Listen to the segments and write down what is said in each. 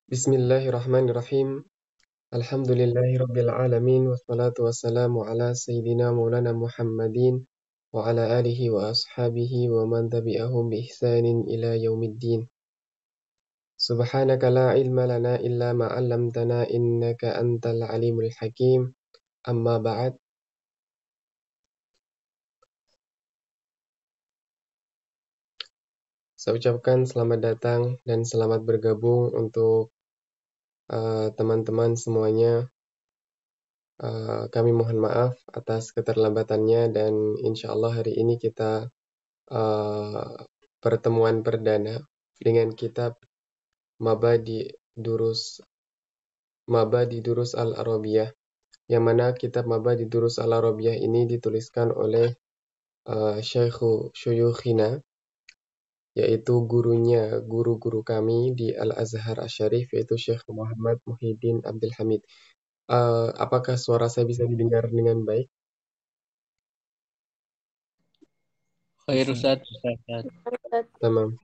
Bismillahirrahmanirrahim. Alhamdulillahirabbil alamin wassalatu wassalamu ala sayyidina Maulana Muhammadin wa ala alihi wa ashabihi wa man tabi'ahum bi ihsanin ila yaumiddin. Subhanaka la ilma lana illa ma 'allamtana innaka antal alimul hakim. Amma ba'd. Saya ucapkan selamat datang dan selamat bergabung untuk teman-teman semuanya. Kami mohon maaf atas keterlambatannya dan insya Allah hari ini kita pertemuan perdana dengan kitab Mabadi Durus Al-Arabiyah, yang mana kitab Mabadi Durus Al-Arabiyah ini dituliskan oleh Syekhu Syuyukhina, yaitu guru-guru kami di Al-Azhar Asy-Syarif, yaitu Syekh Muhammad Muhyiddin Abdul Hamid. Apakah suara saya bisa didengar dengan baik? Khair Ustaz. Tamam.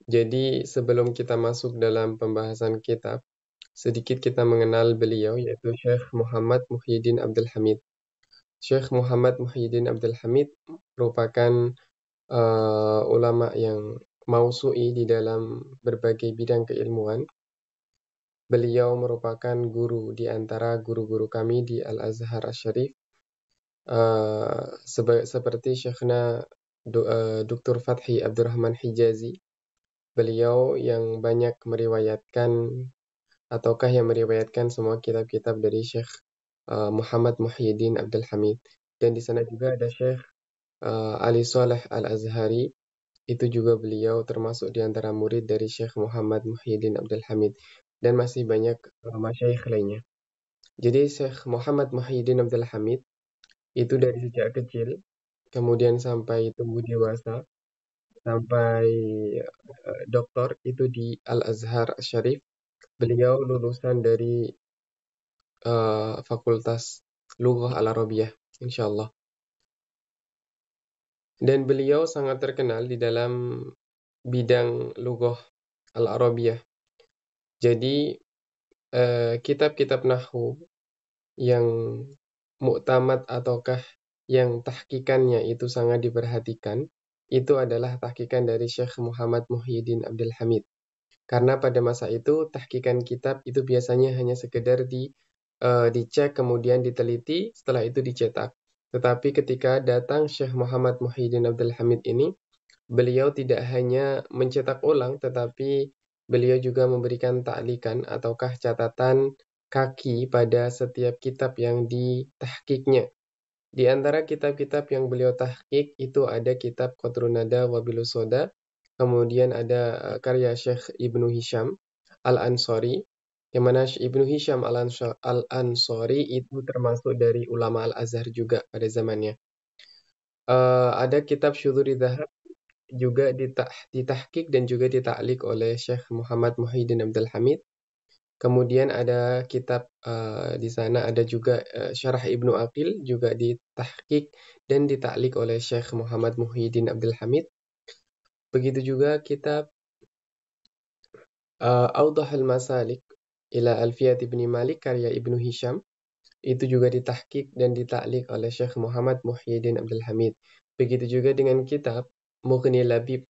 Jadi sebelum kita masuk dalam pembahasan kitab, sedikit kita mengenal beliau, yaitu Syekh Muhammad Muhyiddin Abdul Hamid. Syekh Muhammad Muhyiddin Abdul Hamid merupakan ulama yang mausu'i di dalam berbagai bidang keilmuan. Beliau merupakan guru di antara guru-guru kami di Al-Azhar Asy-Syarif, seperti Syekhna Dr. Fathi Abdurrahman Hijazi. Beliau yang banyak meriwayatkan ataukah yang meriwayatkan semua kitab-kitab dari Syekh Muhammad Muhyiddin Abdul Hamid. Dan di sana juga ada Syekh Ali Saleh Al-Azhari. Itu juga beliau termasuk di antara murid dari Syekh Muhammad Muhyiddin Abdul Hamid. Dan masih banyak masyayikh lainnya. Jadi Syekh Muhammad Muhyiddin Abdul Hamid itu dari sejak kecil, kemudian sampai tumbuh dewasa, sampai doktor itu di Al-Azhar Syarif. Beliau lulusan dari Fakultas Lughah Al-Arabiyah, insyaallah. Dan beliau sangat terkenal di dalam bidang Lughah Al-Arabiyah. Jadi kitab-kitab nahwu yang muktamad ataukah yang tahqiqannya itu sangat diperhatikan, itu adalah tahqiqan dari Syekh Muhammad Muhyiddin Abdul Hamid. Karena pada masa itu tahqiqan kitab itu biasanya hanya sekedar dicek, kemudian diteliti, setelah itu dicetak. Tetapi ketika datang Syekh Muhammad Muhyiddin Abdul Hamid ini, beliau tidak hanya mencetak ulang, tetapi beliau juga memberikan ta'likan ataukah catatan kaki pada setiap kitab yang ditahqiqnya. Di antara kitab-kitab yang beliau tahqiq itu ada kitab Qatrun Nada wa Bilus Soda, kemudian ada karya Syekh Ibnu Hisham Al-Ansari, yang mana Ibnu Hisham Al-Ansari itu termasuk dari ulama Al-Azhar juga pada zamannya. Ada kitab Syudhuri Dhahab juga ditahqiq dan juga ditaklik oleh Syekh Muhammad Muhyiddin Abdul Hamid. Kemudian ada kitab di sana ada juga Syarah Ibnu Aqil juga ditahqiq dan ditaklik oleh Syekh Muhammad Muhyiddin Abdul Hamid. Begitu juga kitab Awdahul Masalik ila Alfiyat Ibni Malik karya Ibnu Hisham, itu juga ditahqiq dan ditaklik oleh Syekh Muhammad Muhyiddin Abdul Hamid. Begitu juga dengan kitab Mughni Labib,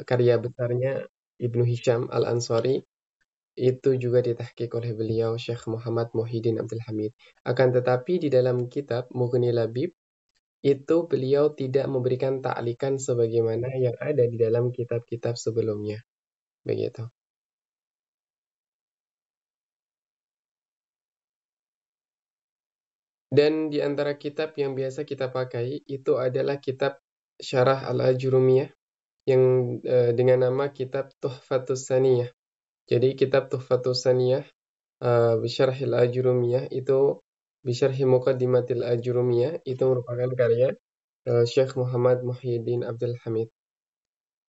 karya besarnya Ibnu Hisham Al-Ansari, itu juga ditahqiq oleh beliau Syekh Muhammad Muhyiddin Abdul Hamid. Akan tetapi di dalam kitab Mughni Labib itu beliau tidak memberikan ta'likan sebagaimana yang ada di dalam kitab-kitab sebelumnya. Begitu. Dan di antara kitab yang biasa kita pakai itu adalah kitab Syarah Al-Ajurumiyah yang dengan nama kitab Tuhfatus Saniyah. Jadi kitab Tuhfatus Saniyah Bisyarhil Ajurumiyah itu Bisyarhi Muqaddimatil Ajurumiyah itu merupakan karya Syekh Muhammad Muhyiddin Abdul Hamid.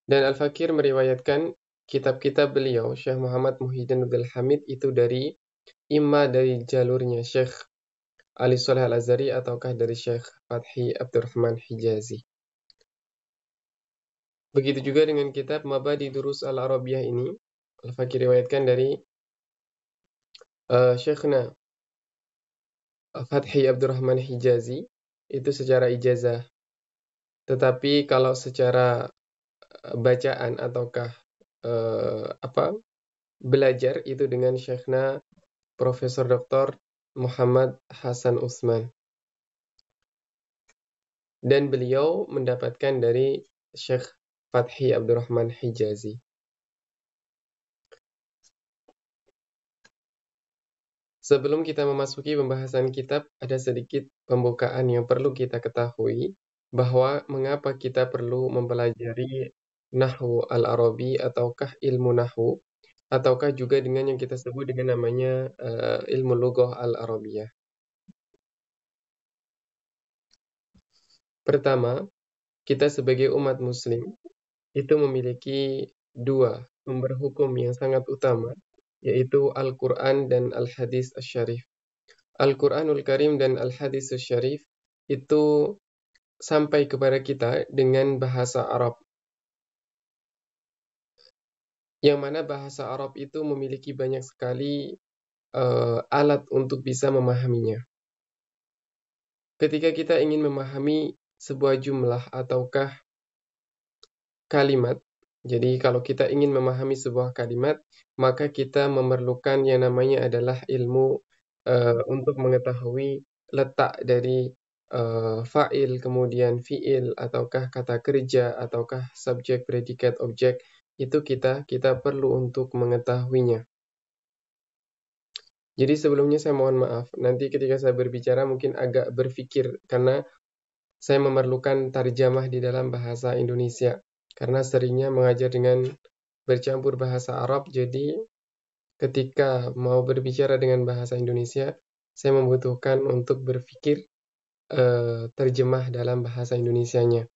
Dan Al-Fakir meriwayatkan kitab-kitab beliau Syekh Muhammad Muhyiddin Abdul Hamid itu imma dari jalurnya Syekh Ali Saleh Al-Azhari ataukah dari Syekh Fathi Abdurrahman Hijazi. Begitu juga dengan kitab Mabadi Durus Al-Arabiyah ini, Al-Fakir riwayatkan dari Syekhna Fathi Abdurrahman Hijazi, itu secara ijazah. Tetapi kalau secara bacaan ataukah belajar itu dengan Syekhna Profesor Dr. Muhammad Hasan Utsman. Dan beliau mendapatkan dari Syekh Fathi Abdurrahman Hijazi. Sebelum kita memasuki pembahasan kitab, ada sedikit pembukaan yang perlu kita ketahui, bahwa mengapa kita perlu mempelajari Nahwu Al-Arabi ataukah ilmu Nahwu, ataukah juga dengan yang kita sebut dengan namanya ilmu Lughah Al-Arabiyah. Pertama, kita sebagai umat muslim itu memiliki dua sumber hukum yang sangat utama, yaitu Al-Quran dan Al-Hadis Asy-Syarif. Al-Quranul Karim dan Al-Hadis Asy-Syarif itu sampai kepada kita dengan bahasa Arab. Yang mana bahasa Arab itu memiliki banyak sekali alat untuk bisa memahaminya. Ketika kita ingin memahami sebuah jumlah ataukah kalimat, jadi kalau kita ingin memahami sebuah kalimat, maka kita memerlukan yang namanya adalah ilmu untuk mengetahui letak dari fa'il, kemudian fi'il, ataukah kata kerja, ataukah subjek, predikat, objek, itu kita perlu untuk mengetahuinya. Jadi sebelumnya saya mohon maaf, nanti ketika saya berbicara mungkin agak berpikir, karena saya memerlukan tarjamah di dalam bahasa Indonesia. Karena seringnya mengajar dengan bercampur bahasa Arab, jadi ketika mau berbicara dengan bahasa Indonesia, saya membutuhkan untuk berpikir terjemah dalam bahasa Indonesianya.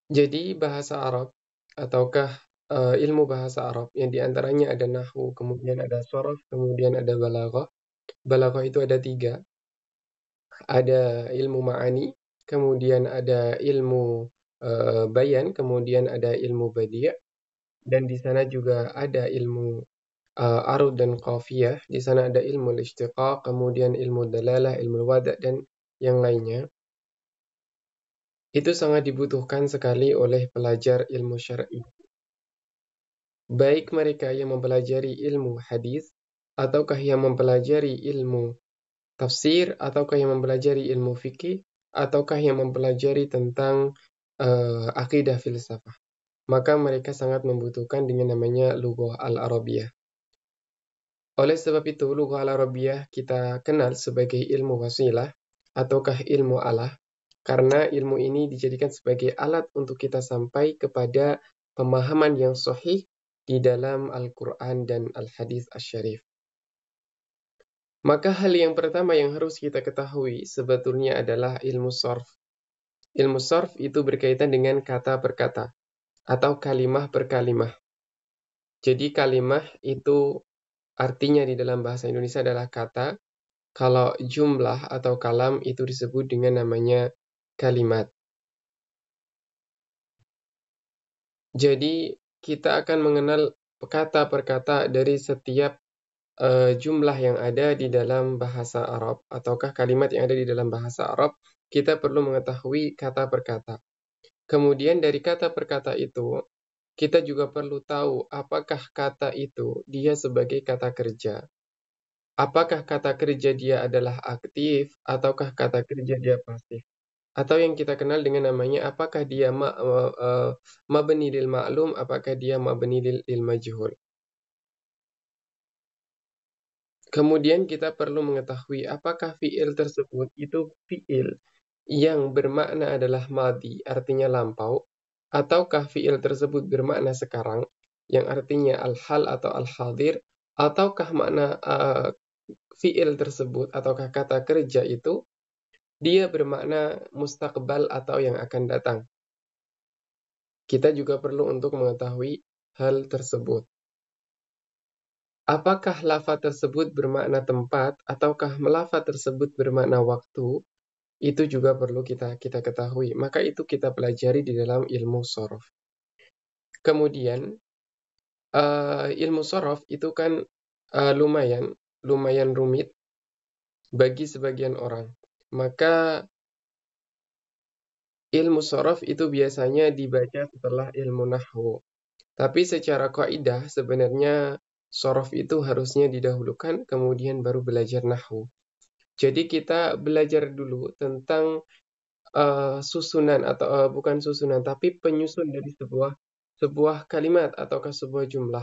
Jadi bahasa Arab, ataukah ilmu bahasa Arab, yang diantaranya ada Nahwu, kemudian ada Sharaf, kemudian ada Balaghah. Balaghah itu ada 3. Ada ilmu ma'ani, kemudian ada ilmu bayan, kemudian ada ilmu badi', dan di sana juga ada ilmu arud dan qafiyah. Di sana ada ilmu istiqaq, kemudian ilmu dalalah, ilmu wada' dan yang lainnya. Itu sangat dibutuhkan sekali oleh pelajar ilmu syar'i. Baik mereka yang mempelajari ilmu hadis, ataukah yang mempelajari ilmu tafsir, ataukah yang mempelajari ilmu fikih, ataukah yang mempelajari tentang akidah filsafah. Maka mereka sangat membutuhkan dengan namanya Lughah Al-Arabiyah. Oleh sebab itu, Lughah Al-Arabiyah kita kenal sebagai ilmu wasilah, ataukah ilmu alah, karena ilmu ini dijadikan sebagai alat untuk kita sampai kepada pemahaman yang sahih di dalam Al-Quran dan Al-Hadis Asy-Syarif. Maka hal yang pertama yang harus kita ketahui sebetulnya adalah ilmu sarf. Ilmu sarf itu berkaitan dengan kata per kata atau kalimah per kalimah. Jadi kalimah itu artinya di dalam bahasa Indonesia adalah kata. Kalau jumlah atau kalam itu disebut dengan namanya kalimat. Jadi kita akan mengenal kata per kata dari setiap jumlah yang ada di dalam bahasa Arab, ataukah kalimat yang ada di dalam bahasa Arab, kita perlu mengetahui kata per kata. Kemudian dari kata per kata itu, kita juga perlu tahu apakah kata itu dia sebagai kata kerja. Apakah kata kerja dia adalah aktif, ataukah kata kerja dia pasif. Atau yang kita kenal dengan namanya apakah dia mabni lil ma'lum, apakah dia mabni lil majhul. Kemudian kita perlu mengetahui apakah fi'il tersebut itu fi'il yang bermakna adalah madi, artinya lampau, ataukah fi'il tersebut bermakna sekarang, yang artinya al-hal atau al-hadir, ataukah makna fi'il tersebut ataukah kata kerja itu dia bermakna mustaqbal atau yang akan datang. Kita juga perlu untuk mengetahui hal tersebut. Apakah lafaz tersebut bermakna tempat ataukah lafaz tersebut bermakna waktu? Itu juga perlu kita ketahui. Maka itu kita pelajari di dalam ilmu shorof. Kemudian ilmu shorof itu kan lumayan rumit bagi sebagian orang. Maka ilmu shorof itu biasanya dibaca setelah ilmu nahwu. Tapi secara kaidah sebenarnya shorof itu harusnya didahulukan, kemudian baru belajar nahwu. Jadi kita belajar dulu tentang susunan atau bukan susunan, tapi penyusun dari sebuah kalimat ataukah sebuah jumlah.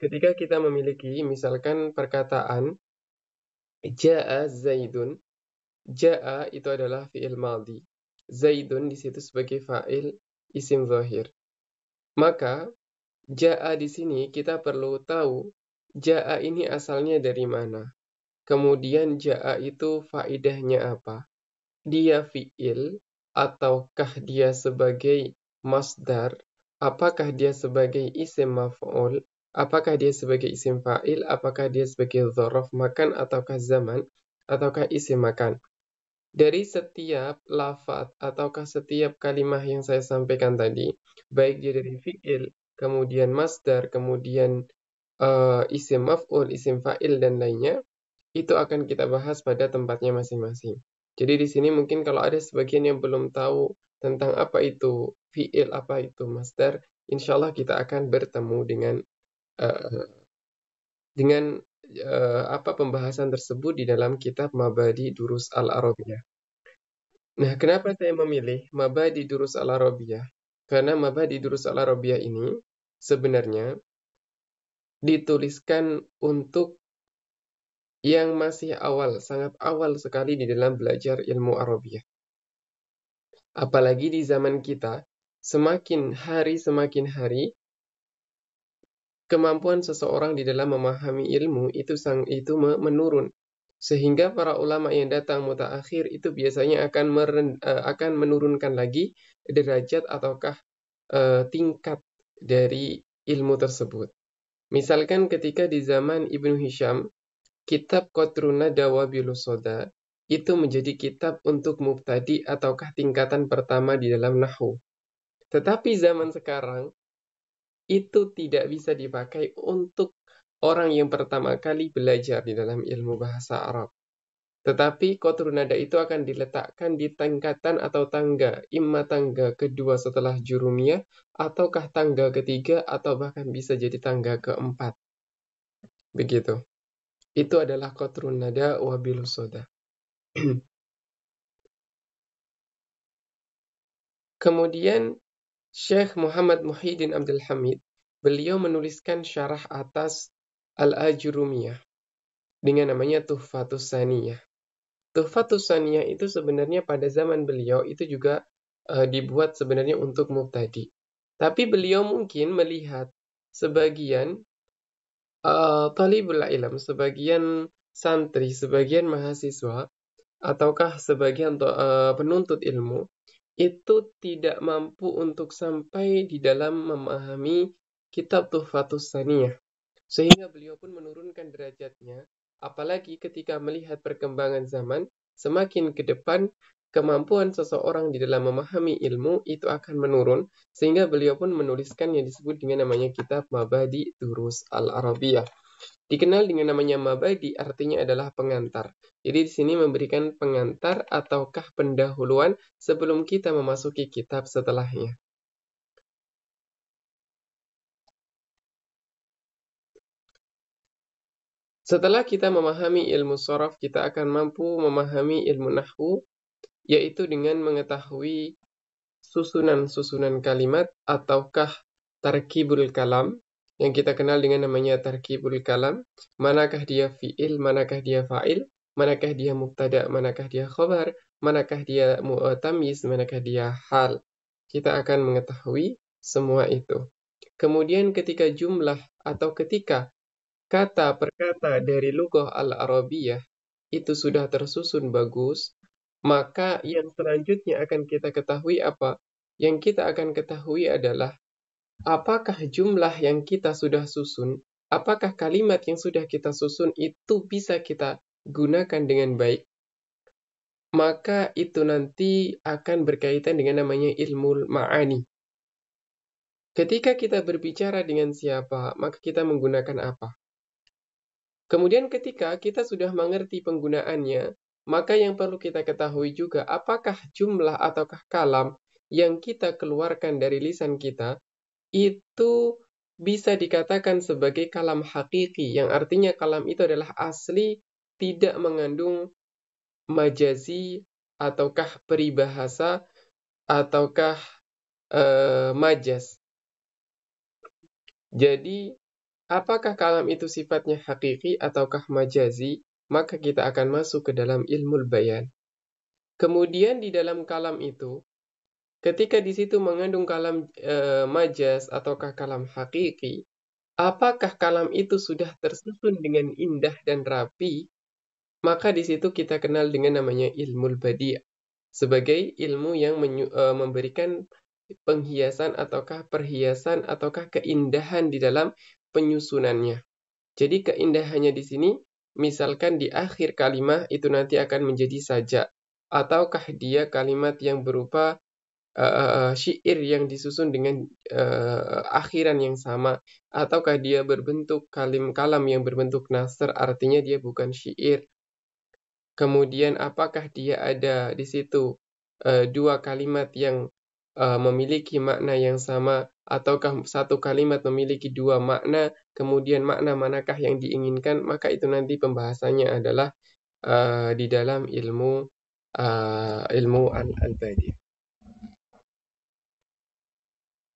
Ketika kita memiliki misalkan perkataan Ja'a Zaidun, Ja'a itu adalah fi'il madhi. Zaidun di situ sebagai fa'il isim zahir. Maka Ja'a di sini kita perlu tahu Ja'a ini asalnya dari mana. Kemudian Ja'a itu faidahnya apa? Dia fi'il ataukah dia sebagai masdar? Apakah dia sebagai isim maf'ul? Apakah dia sebagai isim fa'il? Apakah dia sebagai dzaraf makan ataukah zaman? Ataukah isim makan? Dari setiap lafaz ataukah setiap kalimat yang saya sampaikan tadi, baik dia dari fi'il, kemudian masdar, kemudian isim maf'ul, isim fa'il, dan lainnya, itu akan kita bahas pada tempatnya masing-masing. Jadi di sini mungkin kalau ada sebagian yang belum tahu tentang apa itu fi'il, apa itu masdar, insya Allah kita akan bertemu uh, dengan apa pembahasan tersebut di dalam kitab Mabadi Durus Al-Arabiyah. Nah, kenapa saya memilih Mabadi Durus Al-Arabiyah? Karena Mabadi Durus Al-Arabiyah ini sebenarnya dituliskan untuk yang masih awal, sangat awal sekali di dalam belajar ilmu Arabiyah. Apalagi di zaman kita, semakin hari, kemampuan seseorang di dalam memahami ilmu itu menurun. Sehingga para ulama yang datang mutaakhir itu biasanya akan menurunkan lagi derajat ataukah tingkat dari ilmu tersebut. Misalkan ketika di zaman Ibnu Hisham, kitab Qatrun Nada wa Bilusoda itu menjadi kitab untuk mubtadi ataukah tingkatan pertama di dalam nahwu. Tetapi zaman sekarang itu tidak bisa dipakai untuk orang yang pertama kali belajar di dalam ilmu bahasa Arab. Tetapi Qatrun Nada itu akan diletakkan di tingkatan atau tangga, imma tangga kedua setelah jurumiyah, ataukah tangga ketiga, atau bahkan bisa jadi tangga keempat. Begitu. Itu adalah Qatrun Nada wa Bilusoda. Kemudian Syekh Muhammad Muhyiddin Abdul Hamid, beliau menuliskan syarah atas Al-Ajurumiyah dengan namanya Tuhfatus Saniyah. Tuhfatus Saniyah itu sebenarnya pada zaman beliau itu juga dibuat sebenarnya untuk mubtadi. Tapi beliau mungkin melihat sebagian talibul ilm, sebagian santri, sebagian mahasiswa, ataukah sebagian penuntut ilmu, itu tidak mampu untuk sampai di dalam memahami kitab Tuhfatus Saniyah. Sehingga beliau pun menurunkan derajatnya, apalagi ketika melihat perkembangan zaman, semakin ke depan kemampuan seseorang di dalam memahami ilmu itu akan menurun, sehingga beliau pun menuliskan yang disebut dengan namanya kitab Mabadi Durus Al-Arabiyah. Dikenal dengan namanya Mabadi artinya adalah pengantar. Jadi di sini memberikan pengantar ataukah pendahuluan sebelum kita memasuki kitab setelahnya. Setelah kita memahami ilmu shorof, kita akan mampu memahami ilmu nahwu, yaitu dengan mengetahui susunan-susunan kalimat ataukah tarkibul kalam, yang kita kenal dengan namanya tarkibul kalam. Manakah dia fi'il, manakah dia fa'il, manakah dia mubtada, manakah dia khobar, manakah dia tamyiz, manakah dia hal. Kita akan mengetahui semua itu. Kemudian ketika jumlah atau ketika kata per kata dari lughah al-Arabiyah itu sudah tersusun bagus, maka yang selanjutnya akan kita ketahui apa? Yang kita akan ketahui adalah apakah jumlah yang kita sudah susun, apakah kalimat yang sudah kita susun itu bisa kita gunakan dengan baik? maka itu nanti akan berkaitan dengan namanya ilmu ma'ani. Ketika kita berbicara dengan siapa, maka kita menggunakan apa? Kemudian ketika kita sudah mengerti penggunaannya, maka yang perlu kita ketahui juga apakah jumlah ataukah kalam yang kita keluarkan dari lisan kita itu bisa dikatakan sebagai kalam hakiki, yang artinya kalam itu adalah asli, tidak mengandung majazi ataukah peribahasa ataukah majas. Jadi apakah kalam itu sifatnya hakiki ataukah majazi? Maka kita akan masuk ke dalam ilmu bayan. Kemudian di dalam kalam itu, ketika di situ mengandung kalam majas ataukah kalam hakiki, apakah kalam itu sudah tersusun dengan indah dan rapi? Maka di situ kita kenal dengan namanya ilmu badi' sebagai ilmu yang memberikan penghiasan ataukah perhiasan ataukah keindahan di dalam penyusunannya. Jadi keindahannya di sini, misalkan di akhir kalimat itu nanti akan menjadi sajak, ataukah dia kalimat yang berupa syair yang disusun dengan akhiran yang sama, ataukah dia berbentuk kalam yang berbentuk nasr, artinya dia bukan syair. Kemudian apakah dia ada di situ dua kalimat yang memiliki makna yang sama, ataukah satu kalimat memiliki dua makna, kemudian makna manakah yang diinginkan, maka itu nanti pembahasannya adalah di dalam ilmu al-badi'.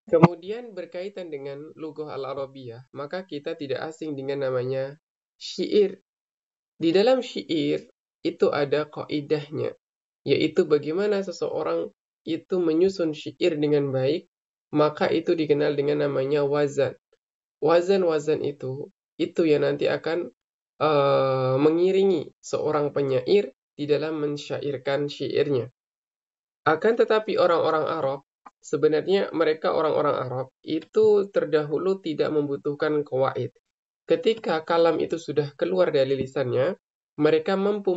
Kemudian berkaitan dengan lughah al-arabiyah, maka kita tidak asing dengan namanya syair. Di dalam syair itu ada kaidahnya, yaitu bagaimana seseorang itu menyusun syair dengan baik, maka itu dikenal dengan namanya wazan. Wazan-wazan itu yang nanti akan mengiringi seorang penyair di dalam mensyairkan syairnya. Akan tetapi orang-orang Arab, sebenarnya mereka orang-orang Arab itu terdahulu tidak membutuhkan qawaid. Ketika kalam itu sudah keluar dari lisannya, mereka mampu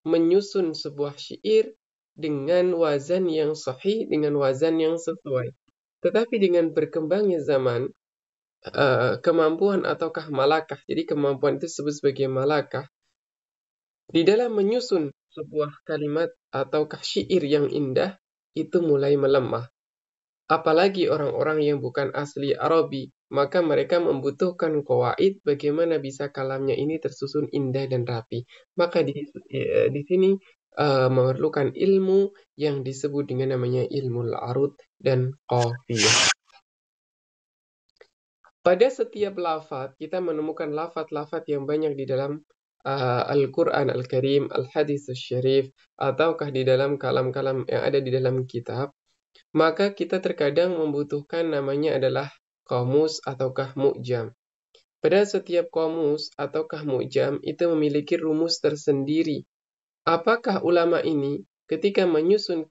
menyusun sebuah syair dengan wazan yang sahih, dengan wazan yang sesuai. Tetapi dengan berkembangnya zaman, kemampuan ataukah malakah, jadi kemampuan itu disebut sebagai malakah, di dalam menyusun sebuah kalimat ataukah syair yang indah, itu mulai melemah. Apalagi orang-orang yang bukan asli Arabi, maka mereka membutuhkan qawaid bagaimana bisa kalamnya ini tersusun indah dan rapi. Maka di sini memerlukan ilmu yang disebut dengan namanya ilmu al-arud dan qafiyah. Pada setiap lafaz kita menemukan lafaz-lafaz yang banyak di dalam Al-Quran Al-Karim, Al-Hadis Al-Syarif, ataukah di dalam kalam-kalam yang ada di dalam kitab, maka kita terkadang membutuhkan namanya adalah qamus ataukah mu'jam. Pada setiap qamus ataukah mu'jam itu memiliki rumus tersendiri. Apakah ulama ini ketika menyusun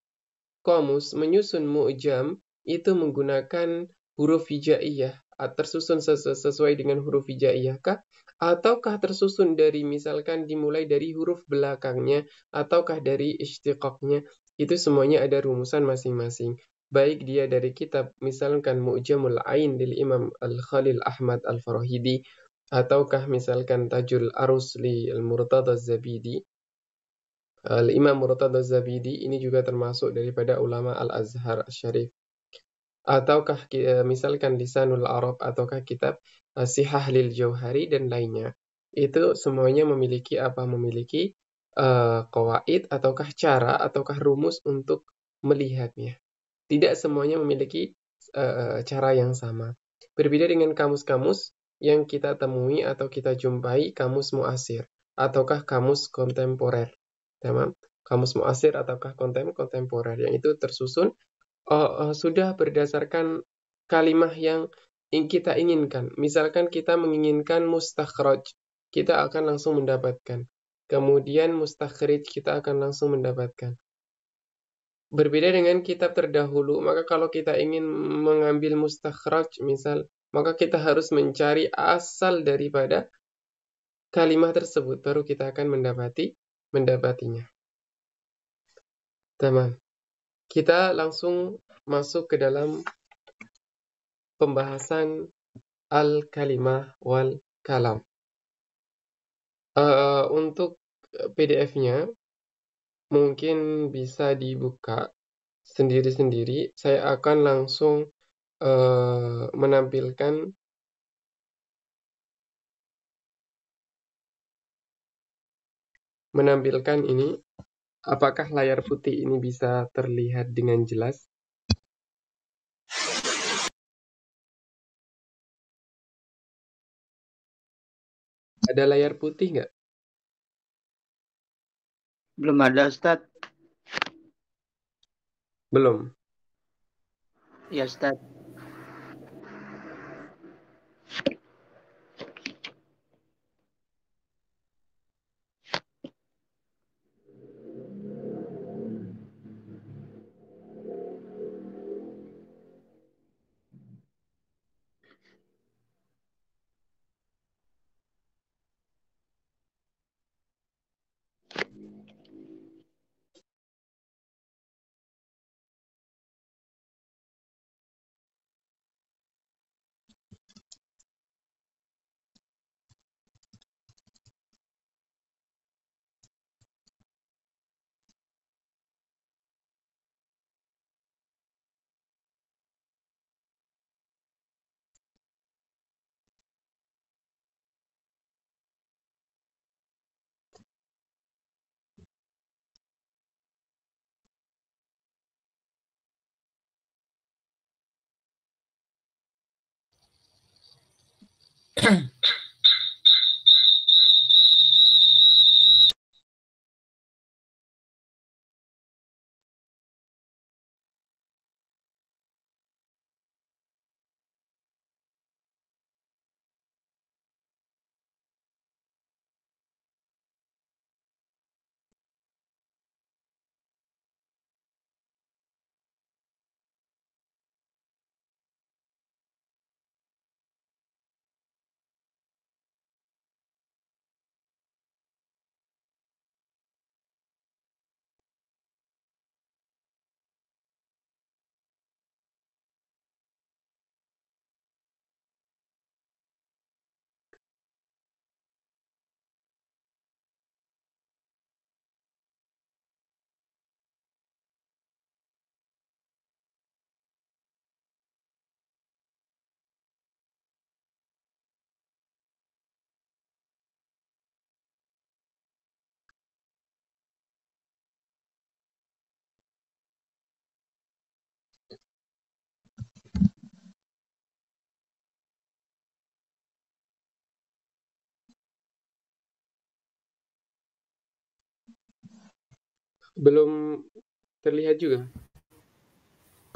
qamus, menyusun mu'jam, itu menggunakan huruf hijaiyah, tersusun sesuai dengan huruf hijaiyah kah? Ataukah tersusun dari misalkan dimulai dari huruf belakangnya, ataukah dari istiqaqnya? Itu semuanya ada rumusan masing-masing. Baik dia dari kitab misalkan Mu'jamul Ain dari Imam Al-Khalil Ahmad Al-Farahidi, ataukah misalkan Tajul Arus li Al-Murtada Az-Zabidi. Al-Imam Murtada Az-Zabidi ini juga termasuk daripada ulama Al-Azhar Syarif. Ataukah misalkan Lisanul Arab ataukah kitab Sihah lil Jauhari dan lainnya. Itu semuanya memiliki memiliki qawaid ataukah cara ataukah rumus untuk melihatnya. Tidak semuanya memiliki cara yang sama. Berbeda dengan kamus-kamus yang kita temui atau kita jumpai kamus muasir ataukah kamus kontemporer. Tamam? Kamus muasir ataukah kontemporer yang itu tersusun sudah berdasarkan kalimah yang kita inginkan. Misalkan kita menginginkan mustakhraj, kita akan langsung mendapatkan. Kemudian mustakhrij, kita akan langsung mendapatkan. Berbeda dengan kitab terdahulu, maka kalau kita ingin mengambil mustakhraj misal, maka kita harus mencari asal daripada kalimah tersebut, baru kita akan mendapatinya. Tamam. Kita langsung masuk ke dalam pembahasan al-kalimah wal kalam. Untuk PDF-nya mungkin bisa dibuka sendiri-sendiri. Saya akan langsung menampilkan ini. Apakah layar putih ini bisa terlihat dengan jelas? Ada layar putih nggak? Belum ada, Ustaz. Belum. Ya, Ustaz. Belum terlihat juga?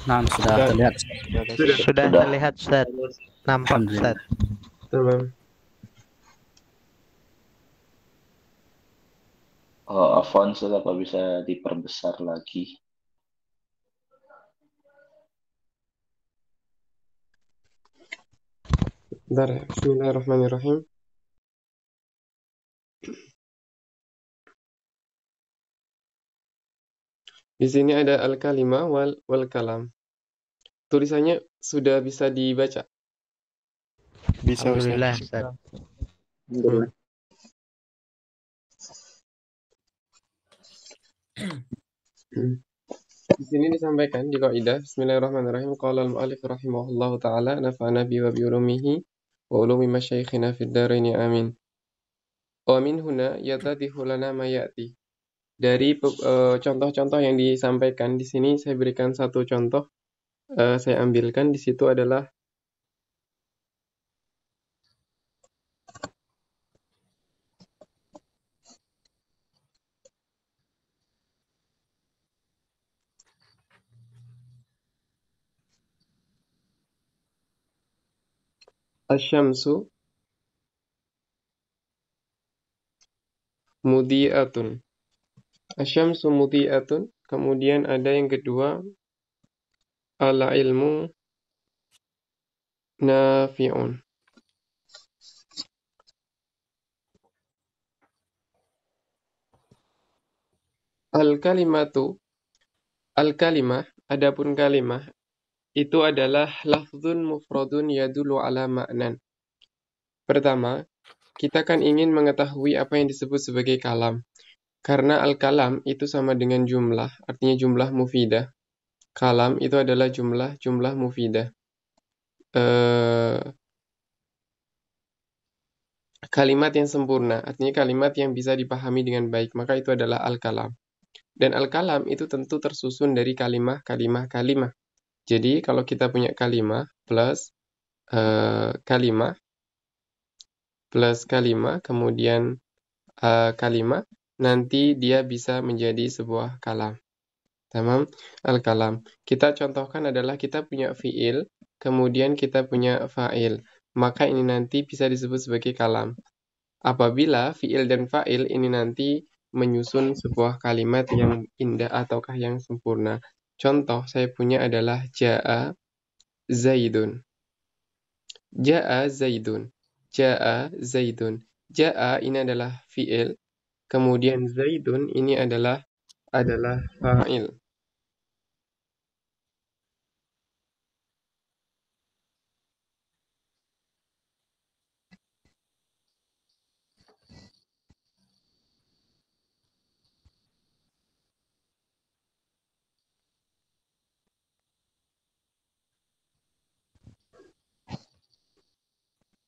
Nah, sudah terlihat. Sudah terlihat, Ustaz. Nampak, Ustaz. Tamam. Font Ustaz, apa bisa diperbesar lagi? Bentar ya. Bismillahirrahmanirrahim. Di sini ada al-kalimah wal kalam. Tulisannya sudah bisa dibaca? Bisa, Ustaz. Alhamdulillah, Ustaz. Di sini disampaikan di kaidah Bismillahirrahmanirrahim. Qala al-mu'allif rahimahullahu taala nafa'ana bi wa bi ulumihi wa ulumi masyayikhina fid dharaini amin. Wa min huna yatadihu lana ma ya'ti. Dari contoh-contoh yang disampaikan di sini saya berikan satu contoh, saya ambilkan di situ adalah asyamsu mudiatun. Asyamsu mudiatun. Kemudian ada yang kedua, al-ilmu nafi'un. Al-kalimatu Al-kalimah, adapun kalimah, itu adalah lafzun mufradun yadullu ala ma'nan. Pertama, kita kan ingin mengetahui apa yang disebut sebagai kalam. Karena al-kalam itu sama dengan jumlah, artinya jumlah mufidah. Kalam itu adalah jumlah mufidah. Kalimat yang sempurna, artinya kalimat yang bisa dipahami dengan baik, maka itu adalah al-kalam. Dan al-kalam itu tentu tersusun dari kalimah. Jadi kalau kita punya kalimah plus kalimah plus kalimah, kemudian kalimah, nanti dia bisa menjadi sebuah kalam. Tamam, al-kalam. Kita contohkan adalah kita punya fi'il, kemudian kita punya fa'il. Maka ini nanti bisa disebut sebagai kalam. Apabila fi'il dan fa'il ini nanti menyusun sebuah kalimat yang indah ataukah yang sempurna. Contoh saya punya adalah ja'a zaidun. Ja'a zaidun. Ja'a zaidun. Ja'a ini adalah fi'il, kemudian zaidun ini adalah fa'il.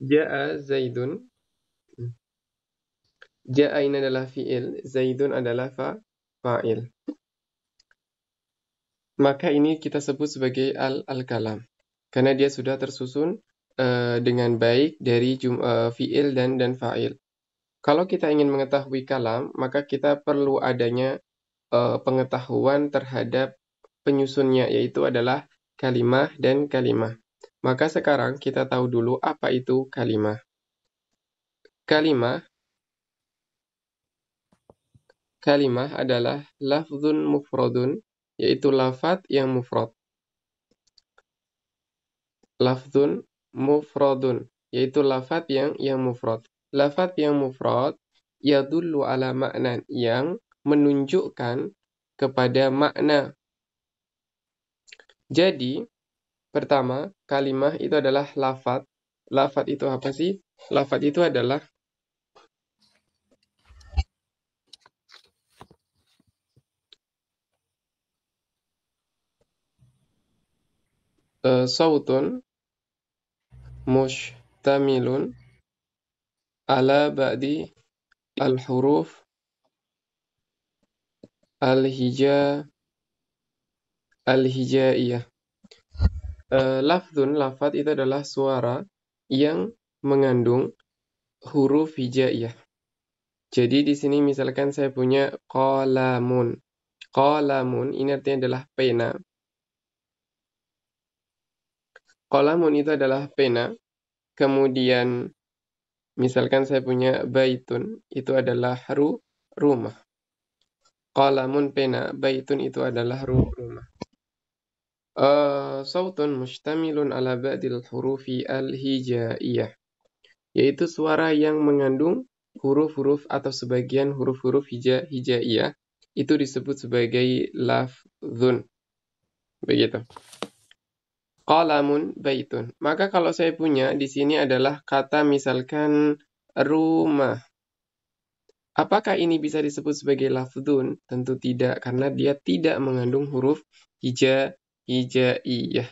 Ja'a zaidun. Ja'a ini adalah fi'il, zaidun adalah fa'il. Maka ini kita sebut sebagai al-kalam. Karena dia sudah tersusun dengan baik dari fi'il dan fa'il. Kalau kita ingin mengetahui kalam, maka kita perlu adanya pengetahuan terhadap penyusunnya, yaitu adalah kalimah dan kalimah. Maka sekarang kita tahu dulu apa itu kalimah. Kalimah adalah lafzun mufradun, yaitu lafaz yang mufrad. Lafzun mufradun, yaitu lafaz yang mufrad. Lafaz yang mufrad yadullu ala ma'nan, yang menunjukkan kepada makna. Jadi, pertama, kalimah itu adalah lafaz. Lafaz itu apa sih? Lafaz itu adalah sautun mushtamilun ala ba'di al-huruf al-hijaiyah. Lafzun, lafaz itu adalah suara yang mengandung huruf hijaiyah. Jadi di sini misalkan saya punya qalamun. Qalamun ini artinya adalah pena. Qalamun itu adalah pena. Kemudian misalkan saya punya baitun, itu adalah rumah. Qalamun pena, baitun itu adalah rumah. Sautun mustamilun ala ba'dil hurufi al-hijaiyah, yaitu suara yang mengandung huruf-huruf atau sebagian huruf-huruf hijaiyah, itu disebut sebagai lafzun. Begitu. Qalamun baitun. Maka kalau saya punya di sini adalah kata misalkan rumah. Apakah ini bisa disebut sebagai lafzun? Tentu tidak, karena dia tidak mengandung huruf hijaiyah.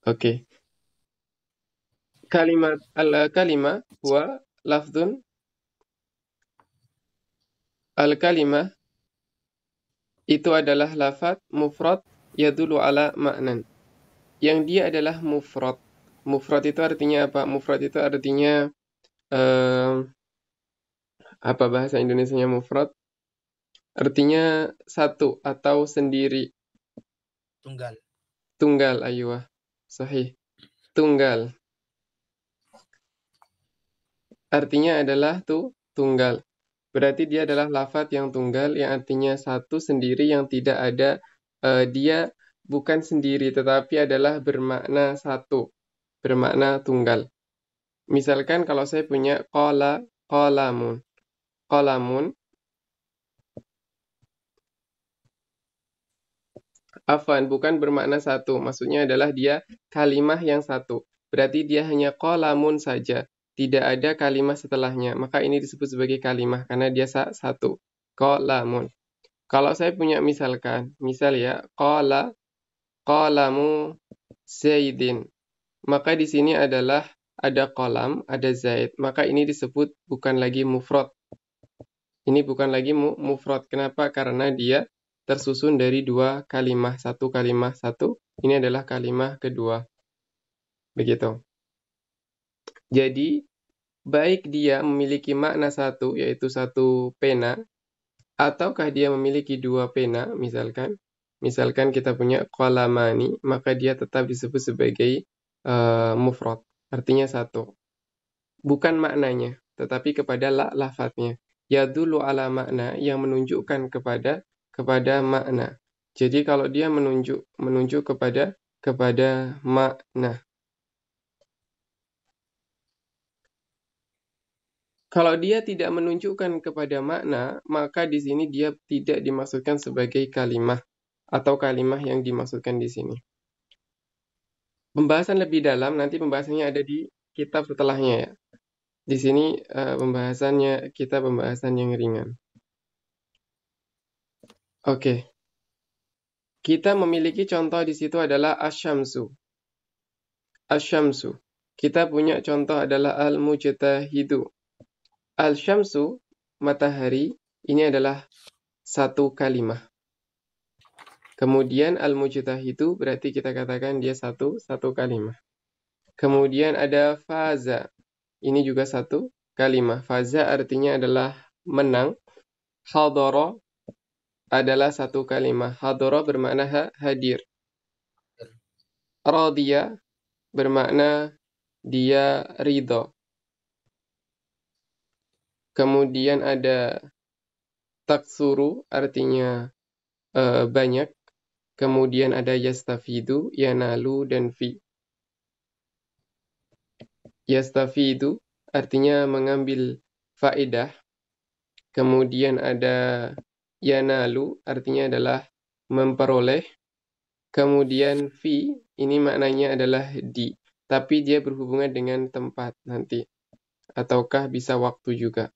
Oke. Al-kalimah huwa lafzun. Al-kalimah itu adalah lafaz mufrad yadullu ala ma'nan. Yang dia adalah mufrad. Mufrad itu artinya apa? Mufrad itu artinya apa bahasa Indonesianya mufrad? Artinya satu atau sendiri. Tunggal, aywa. Sahih. Tunggal. Artinya adalah tunggal. Berarti dia adalah lafaz yang tunggal, yang artinya satu sendiri, yang tidak ada, dia bukan sendiri, tetapi adalah bermakna satu, bermakna tunggal. Misalkan kalau saya punya qalamun. Qalamun, afwan, bukan bermakna satu. Maksudnya adalah dia kalimah yang satu. Berarti dia hanya qalamun saja. Tidak ada kalimah setelahnya. Maka ini disebut sebagai kalimah karena dia satu. Qalamun. Kalau saya punya misalkan, misal ya, qalamu Zaidin. Maka di sini adalah ada qalam, ada Zaid. Maka ini disebut bukan lagi mufrad. Ini bukan lagi mufrad. Kenapa? Karena dia tersusun dari dua kalimah. Satu kalimah satu. Ini adalah kalimah kedua. Begitu. Jadi, baik dia memiliki makna satu, yaitu satu pena, ataukah dia memiliki dua pena, misalkan. Misalkan kita punya qalamani, maka dia tetap disebut sebagai mufrad. Artinya satu. Bukan maknanya, tetapi kepada lafadznya. Yadullu ala makna yang menunjukkan kepada makna. Jadi kalau dia menunjuk kepada makna. Kalau dia tidak menunjukkan kepada makna, maka di sini dia tidak dimaksudkan sebagai kalimah atau kalimah yang dimaksudkan di sini. Pembahasan lebih dalam nanti pembahasannya ada di kitab setelahnya ya. Di sini pembahasan yang ringan. Oke. Kita memiliki contoh di situ adalah asyamsu. Asyamsu. Kita punya contoh adalah al-mujtahidu. Al-syamsu, matahari, ini adalah satu kalimah. Kemudian al-mujtahidu berarti kita katakan dia satu kalimah. Kemudian ada faza. Ini juga satu kalimah. Faza artinya adalah menang. Hadara adalah satu kalimah. Hadara bermakna hadir. Radiya bermakna dia ridho. Kemudian ada taksuru artinya banyak. Kemudian ada yastafidu, yanalu, dan fi. Yastafidu artinya mengambil faedah. Kemudian ada yanalu artinya adalah memperoleh. Kemudian fi ini maknanya adalah di. Tapi dia berhubungan dengan tempat nanti. Ataukah bisa waktu juga.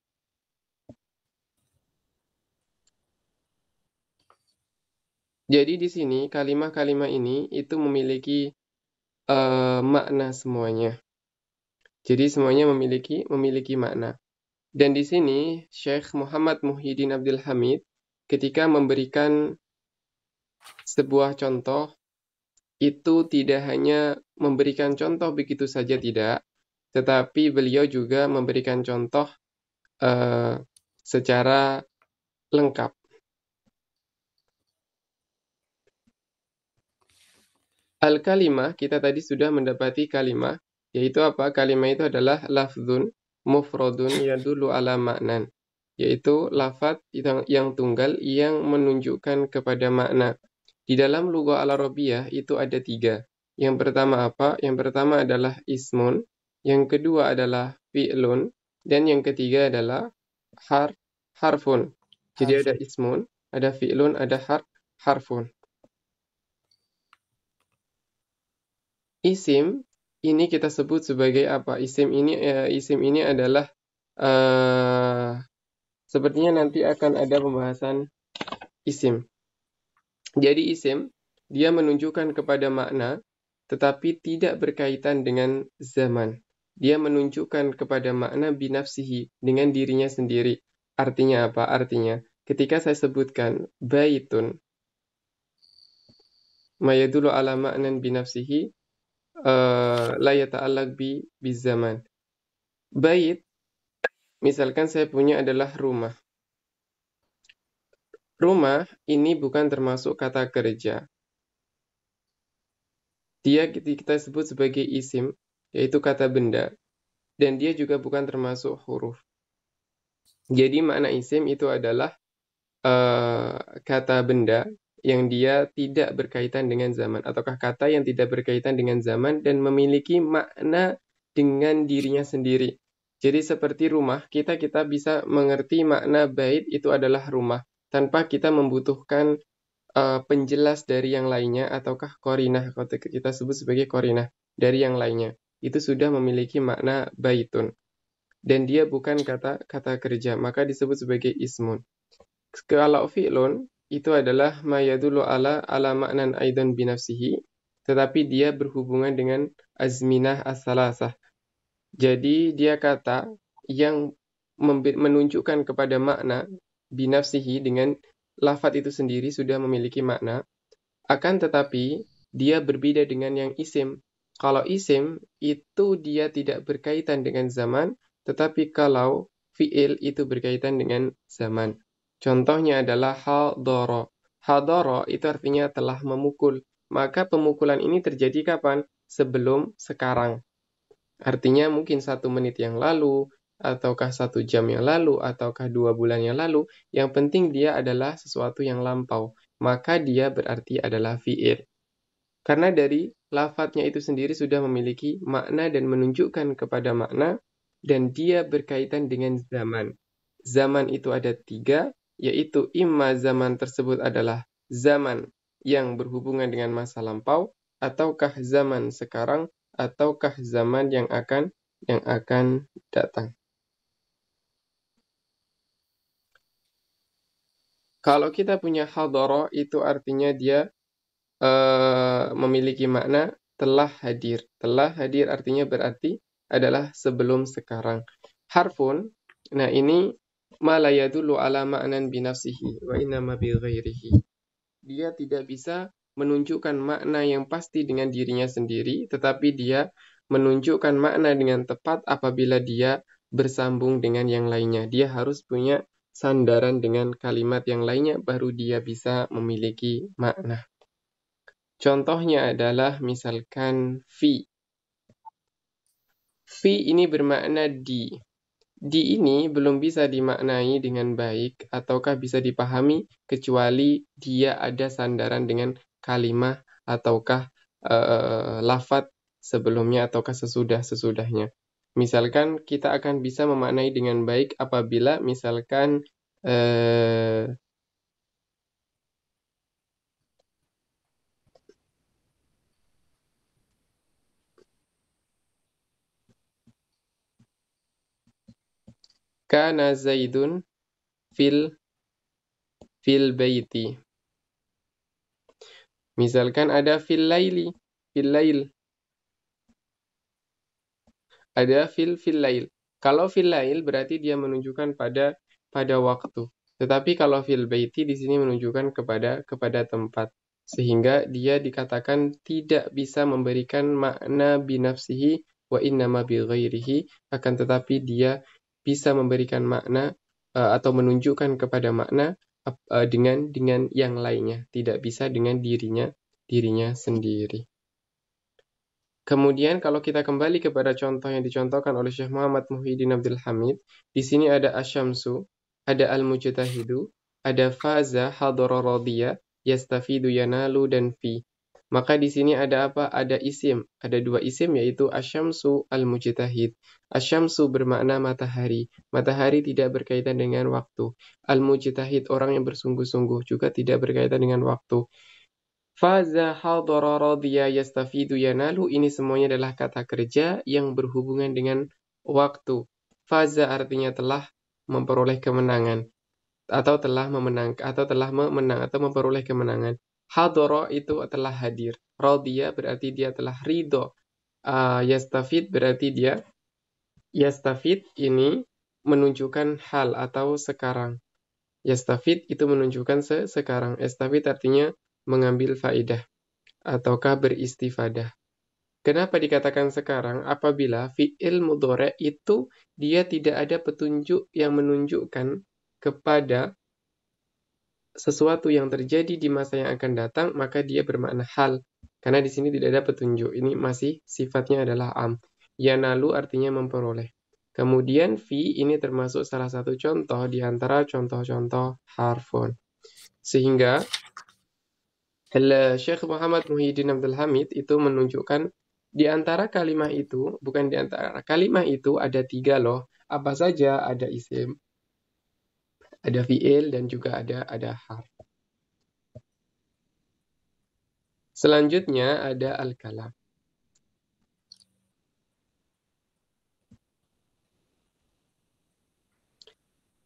Jadi di sini kalimah-kalimah ini itu memiliki makna semuanya. Jadi semuanya memiliki makna. Dan di sini Syekh Muhammad Muhyiddin Abdul Hamid ketika memberikan sebuah contoh itu tidak hanya memberikan contoh begitu saja tidak, tetapi beliau juga memberikan contoh secara lengkap. Al-kalimah, kita tadi sudah mendapati kalimah, yaitu apa? Kalimah itu adalah lafzun mufradun yadullu ala maknan, yaitu lafaz yang tunggal yang menunjukkan kepada makna. Di dalam lughah al-arabiyah itu ada 3. Yang pertama apa? Yang pertama adalah ismun, yang kedua adalah fi'lun, dan yang ketiga adalah harfun. Jadi ada ismun, ada fi'lun, ada harfun. Isim ini kita sebut sebagai apa? Isim ini adalah sepertinya nanti akan ada pembahasan isim. Jadi isim dia menunjukkan kepada makna tetapi tidak berkaitan dengan zaman. Dia menunjukkan kepada makna binafsihi dengan dirinya sendiri. Artinya apa? Artinya ketika saya sebutkan baitun mayadulu ala maknan binafsihi la yata'allaq bi zaman. Bait misalkan saya punya adalah rumah. Rumah ini bukan termasuk kata kerja. Dia kita sebut sebagai isim, yaitu kata benda. Dan dia juga bukan termasuk huruf. Jadi makna isim itu adalah kata benda yang dia tidak berkaitan dengan zaman. Ataukah kata yang tidak berkaitan dengan zaman dan memiliki makna dengan dirinya sendiri. Jadi seperti rumah, kita bisa mengerti makna bait itu adalah rumah tanpa kita membutuhkan penjelas dari yang lainnya ataukah qarinah, atau kita sebut sebagai qarinah dari yang lainnya. Itu sudah memiliki makna baitun. Dan dia bukan kata kerja, maka disebut sebagai ismun. Kalau fi'lun itu adalah ma yadullu ala maknan aidan binafsihi, tetapi dia berhubungan dengan azminah as-salasah. Jadi dia kata yang menunjukkan kepada makna binafsihi dengan lafadz itu sendiri sudah memiliki makna, akan tetapi dia berbeda dengan yang isim. Kalau isim itu dia tidak berkaitan dengan zaman, tetapi kalau fi'il itu berkaitan dengan zaman. Contohnya adalah hadara. Hadara itu artinya telah memukul. Maka pemukulan ini terjadi kapan? Sebelum sekarang. Artinya mungkin 1 menit yang lalu, ataukah 1 jam yang lalu, ataukah 2 bulan yang lalu. Yang penting dia adalah sesuatu yang lampau. Maka dia berarti adalah fi'il. Karena dari lafadznya itu sendiri sudah memiliki makna dan menunjukkan kepada makna, dan dia berkaitan dengan zaman. Zaman itu ada 3, yaitu imma zaman tersebut adalah zaman yang berhubungan dengan masa lampau, ataukah zaman sekarang, ataukah zaman yang akan datang. Kalau kita punya hadara, itu artinya dia memiliki makna telah hadir. Telah hadir artinya berarti adalah sebelum sekarang. Harfun, nah ini ma la yadullu ala ma'nan binafsihi wa innama bi ghairihi. Dia tidak bisa menunjukkan makna yang pasti dengan dirinya sendiri, tetapi dia menunjukkan makna dengan tepat apabila dia bersambung dengan yang lainnya. Dia harus punya sandaran dengan kalimat yang lainnya, baru dia bisa memiliki makna. Contohnya adalah misalkan fi. Fi ini bermakna di. Di ini belum bisa dimaknai dengan baik ataukah bisa dipahami kecuali dia ada sandaran dengan kalimah ataukah lafadz sebelumnya ataukah sesudahnya. Misalkan kita akan bisa memaknai dengan baik apabila misalkan kana Zaidun fil baiti. Misalkan ada fil laili, fil lail. Ada fil lail. Kalau fil lail berarti dia menunjukkan pada waktu. Tetapi kalau fil baiti di sini menunjukkan kepada tempat. Sehingga dia dikatakan tidak bisa memberikan makna binafsihi wa innama bi ghairihi, akan tetapi dia bisa memberikan makna atau menunjukkan kepada makna dengan yang lainnya, tidak bisa dengan dirinya sendiri. Kemudian kalau kita kembali kepada contoh yang dicontohkan oleh Syekh Muhammad Muhyiddin Abdul Hamid, di sini ada asyamsu, ada al-mujtahidu, ada faza, hadara radiyah, yastafidu, yanalu, dan fi. Maka di sini ada apa? Ada isim. Ada 2 isim yaitu asyamsu, al-mujtahid. Asyamsu bermakna matahari. Matahari tidak berkaitan dengan waktu. Al-mujtahid orang yang bersungguh-sungguh juga tidak berkaitan dengan waktu. Faza, hadara, radiyah, yastafidu, yanalu, ini semuanya adalah kata kerja yang berhubungan dengan waktu. Faza artinya telah memperoleh kemenangan atau telah memenang atau memperoleh kemenangan. Hadara itu telah hadir. Radiyah berarti dia telah ridho. Yastafid berarti dia yastafid ini menunjukkan hal atau sekarang. Yastafid itu menunjukkan sekarang. Yastafid artinya mengambil faidah ataukah beristifadah. Kenapa dikatakan sekarang? Apabila fi'il mudhari' itu dia tidak ada petunjuk yang menunjukkan kepada sesuatu yang terjadi di masa yang akan datang, maka dia bermakna hal. Karena di sini tidak ada petunjuk. Ini masih sifatnya adalah am. Yanalu artinya memperoleh. Kemudian fi ini termasuk salah satu contoh di antara contoh-contoh harfun. Sehingga Syekh Muhammad Muhyiddin Abdul Hamid itu menunjukkan Di antara kalimah itu, bukan di antara kalimah itu ada 3 loh. Apa saja? Ada isim, ada fi'il, dan juga ada harf. Selanjutnya ada al-kalam.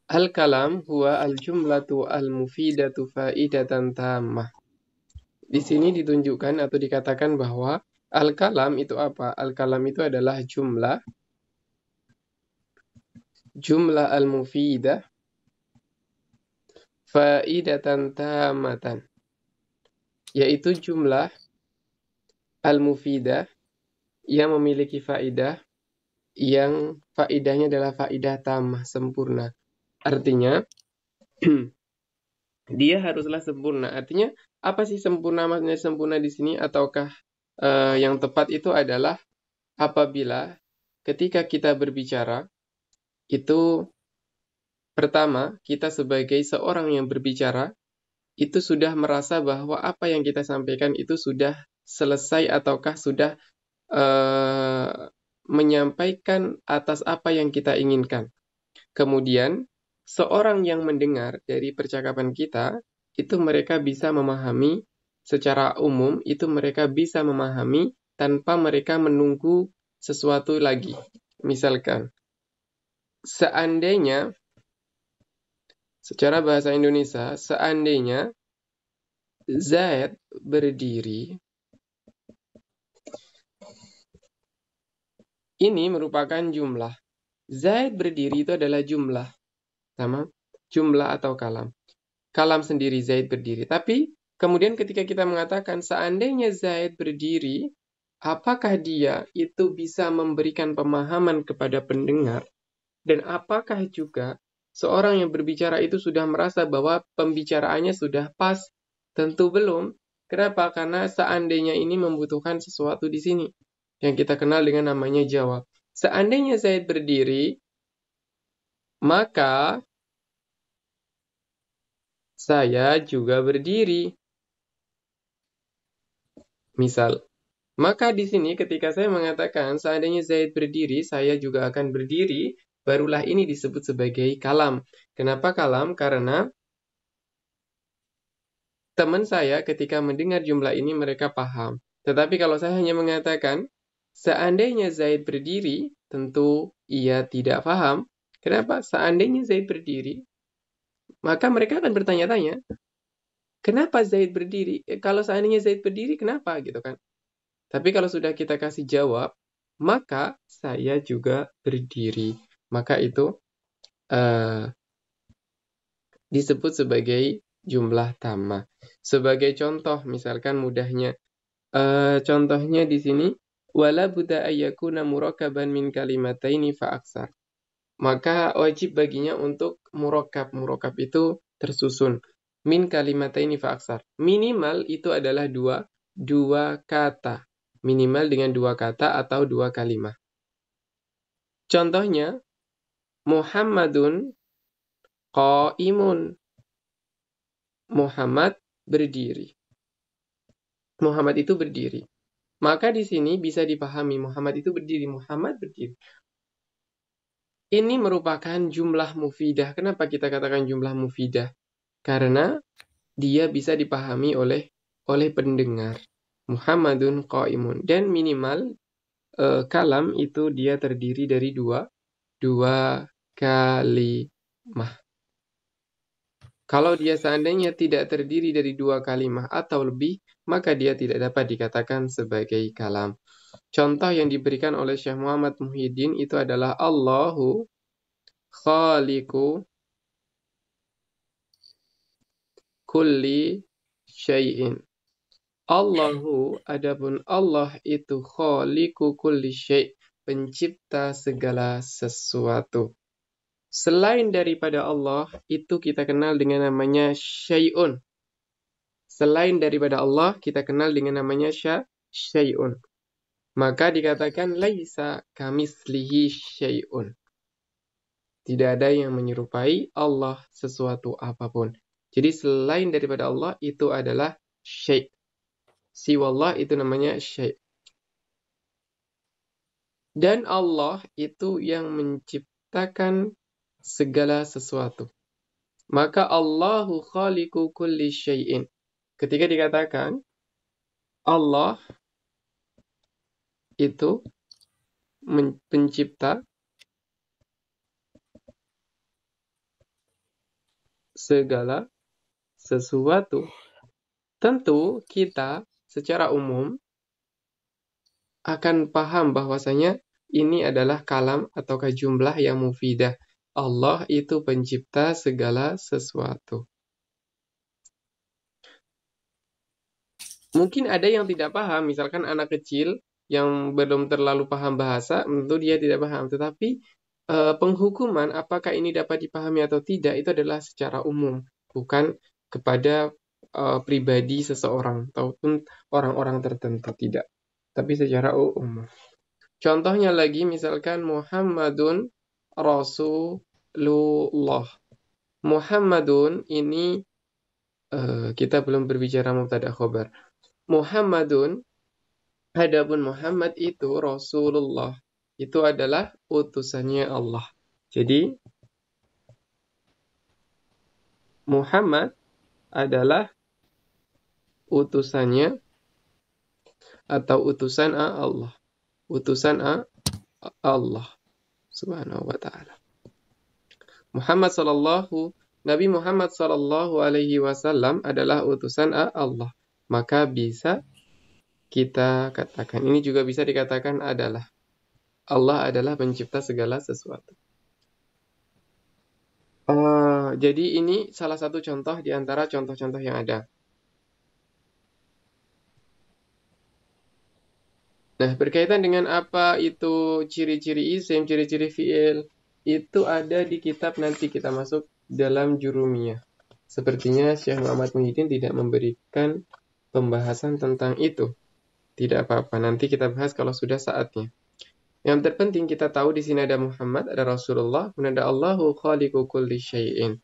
Al-kalam huwa al-jumlatu al-mufidatu faidatan tammah. Di sini ditunjukkan atau dikatakan bahwa al-kalam itu apa? Al-kalam itu adalah jumlah al-mufidah faidatan tammatan. Yaitu jumlah al-mufidah yang memiliki faidah yang faidahnya adalah faidah tamah, sempurna. Artinya dia haruslah sempurna. Artinya apa sih sempurna? Maksudnya sempurna di sini ataukah yang tepat itu adalah apabila ketika kita berbicara itu pertama kita sebagai seorang yang berbicara itu sudah merasa bahwa apa yang kita sampaikan itu sudah selesai ataukah sudah menyampaikan atas apa yang kita inginkan. Kemudian seorang yang mendengar dari percakapan kita itu mereka bisa memahami secara umum, itu mereka bisa memahami tanpa mereka menunggu sesuatu lagi. Misalkan seandainya secara bahasa Indonesia, seandainya Zaid berdiri, ini merupakan jumlah. Zaid berdiri itu adalah jumlah. Sama? Jumlah atau kalam. Kalam sendiri Zaid berdiri. Tapi kemudian ketika kita mengatakan seandainya Zaid berdiri, apakah dia itu bisa memberikan pemahaman kepada pendengar? Dan apakah juga seorang yang berbicara itu sudah merasa bahwa pembicaraannya sudah pas? Tentu belum. Kenapa? Karena seandainya ini membutuhkan sesuatu di sini yang kita kenal dengan namanya jawab. Seandainya Zaid berdiri, maka saya juga berdiri. Misal, maka di sini ketika saya mengatakan seandainya Zaid berdiri, saya juga akan berdiri, barulah ini disebut sebagai kalam. Kenapa kalam? Karena teman saya ketika mendengar jumlah ini mereka paham. Tetapi kalau saya hanya mengatakan seandainya Zaid berdiri, tentu ia tidak paham. Kenapa? Seandainya Zaid berdiri, maka mereka akan bertanya-tanya, kenapa Zaid berdiri? Kalau seandainya Zaid berdiri, kenapa? Gitu kan. Tapi kalau sudah kita kasih jawab, maka saya juga berdiri. Maka itu disebut sebagai jumlah tamah. Sebagai contoh, misalkan mudahnya, contohnya di sini, wala budda ayyakuna murakaban min kalimataini fa aksar. Maka wajib baginya untuk murakab. Murakab itu tersusun. Min kalimataini fa aksar. Minimal itu adalah dua kata. Minimal dengan 2 kata atau 2 kalimat. Contohnya, Muhammadun qaimun. Muhammad berdiri. Muhammad itu berdiri. Maka di sini bisa dipahami Muhammad itu berdiri. Muhammad berdiri. Ini merupakan jumlah mufidah. Kenapa kita katakan jumlah mufidah? Karena dia bisa dipahami oleh pendengar. Muhammadun qaimun. Dan minimal kalam itu dia terdiri dari dua kalimah. Kalau dia seandainya tidak terdiri dari 2 kalimah atau lebih, maka dia tidak dapat dikatakan sebagai kalam. Contoh yang diberikan oleh Syekh Muhammad Muhyiddin itu adalah Allahu khaliqu kulli syai'in. Allahu, adapun Allah itu khaliqu kulli syai', pencipta segala sesuatu. Selain daripada Allah, itu kita kenal dengan namanya syai'un. Selain daripada Allah, kita kenal dengan namanya syai'un. Maka dikatakan laisa kamislihi syai'un. Tidak ada yang menyerupai Allah sesuatu apapun. Jadi selain daripada Allah, itu adalah syai'. Siwallah itu namanya syai'. Dan Allah itu yang menciptakan segala sesuatu. Maka Allahu khaliqu kulli syai'in. Ketika dikatakan Allah itu pencipta segala sesuatu, tentu kita secara umum akan paham bahwasanya ini adalah kalam ataukah jumlah yang mufidah. Allah itu pencipta segala sesuatu. Mungkin ada yang tidak paham, misalkan anak kecil yang belum terlalu paham bahasa, tentu dia tidak paham. Tetapi penghukuman apakah ini dapat dipahami atau tidak itu adalah secara umum, bukan kepada pribadi seseorang ataupun orang-orang tertentu, tidak. Tapi secara umum. Contohnya lagi misalkan Muhammadun Rasulullah. Muhammadun ini kita belum berbicara mubtada khobar. Muhammadun, adapun Muhammad itu Rasulullah. Itu adalah utusannya Allah. Jadi Muhammad adalah utusannya atau utusan Allah. Utusan Allah Subhanahu wa ta'ala. Nabi Muhammad sallallahu alaihi wasallam adalah utusan Allah. Maka bisa kita katakan, ini juga bisa dikatakan adalah Allah adalah pencipta segala sesuatu. Jadi ini salah satu contoh di antara contoh-contoh yang ada. Nah, berkaitan dengan apa itu ciri-ciri isim, ciri-ciri fi'il, itu ada di kitab, nanti kita masuk dalam jurumiyah. Sepertinya Syekh Muhammad Muhyiddin tidak memberikan pembahasan tentang itu. Tidak apa-apa, nanti kita bahas kalau sudah saatnya. Yang terpenting kita tahu di sini ada Muhammad, ada Rasulullah, kemudian ada Allahu khaliqu kulli syai'in.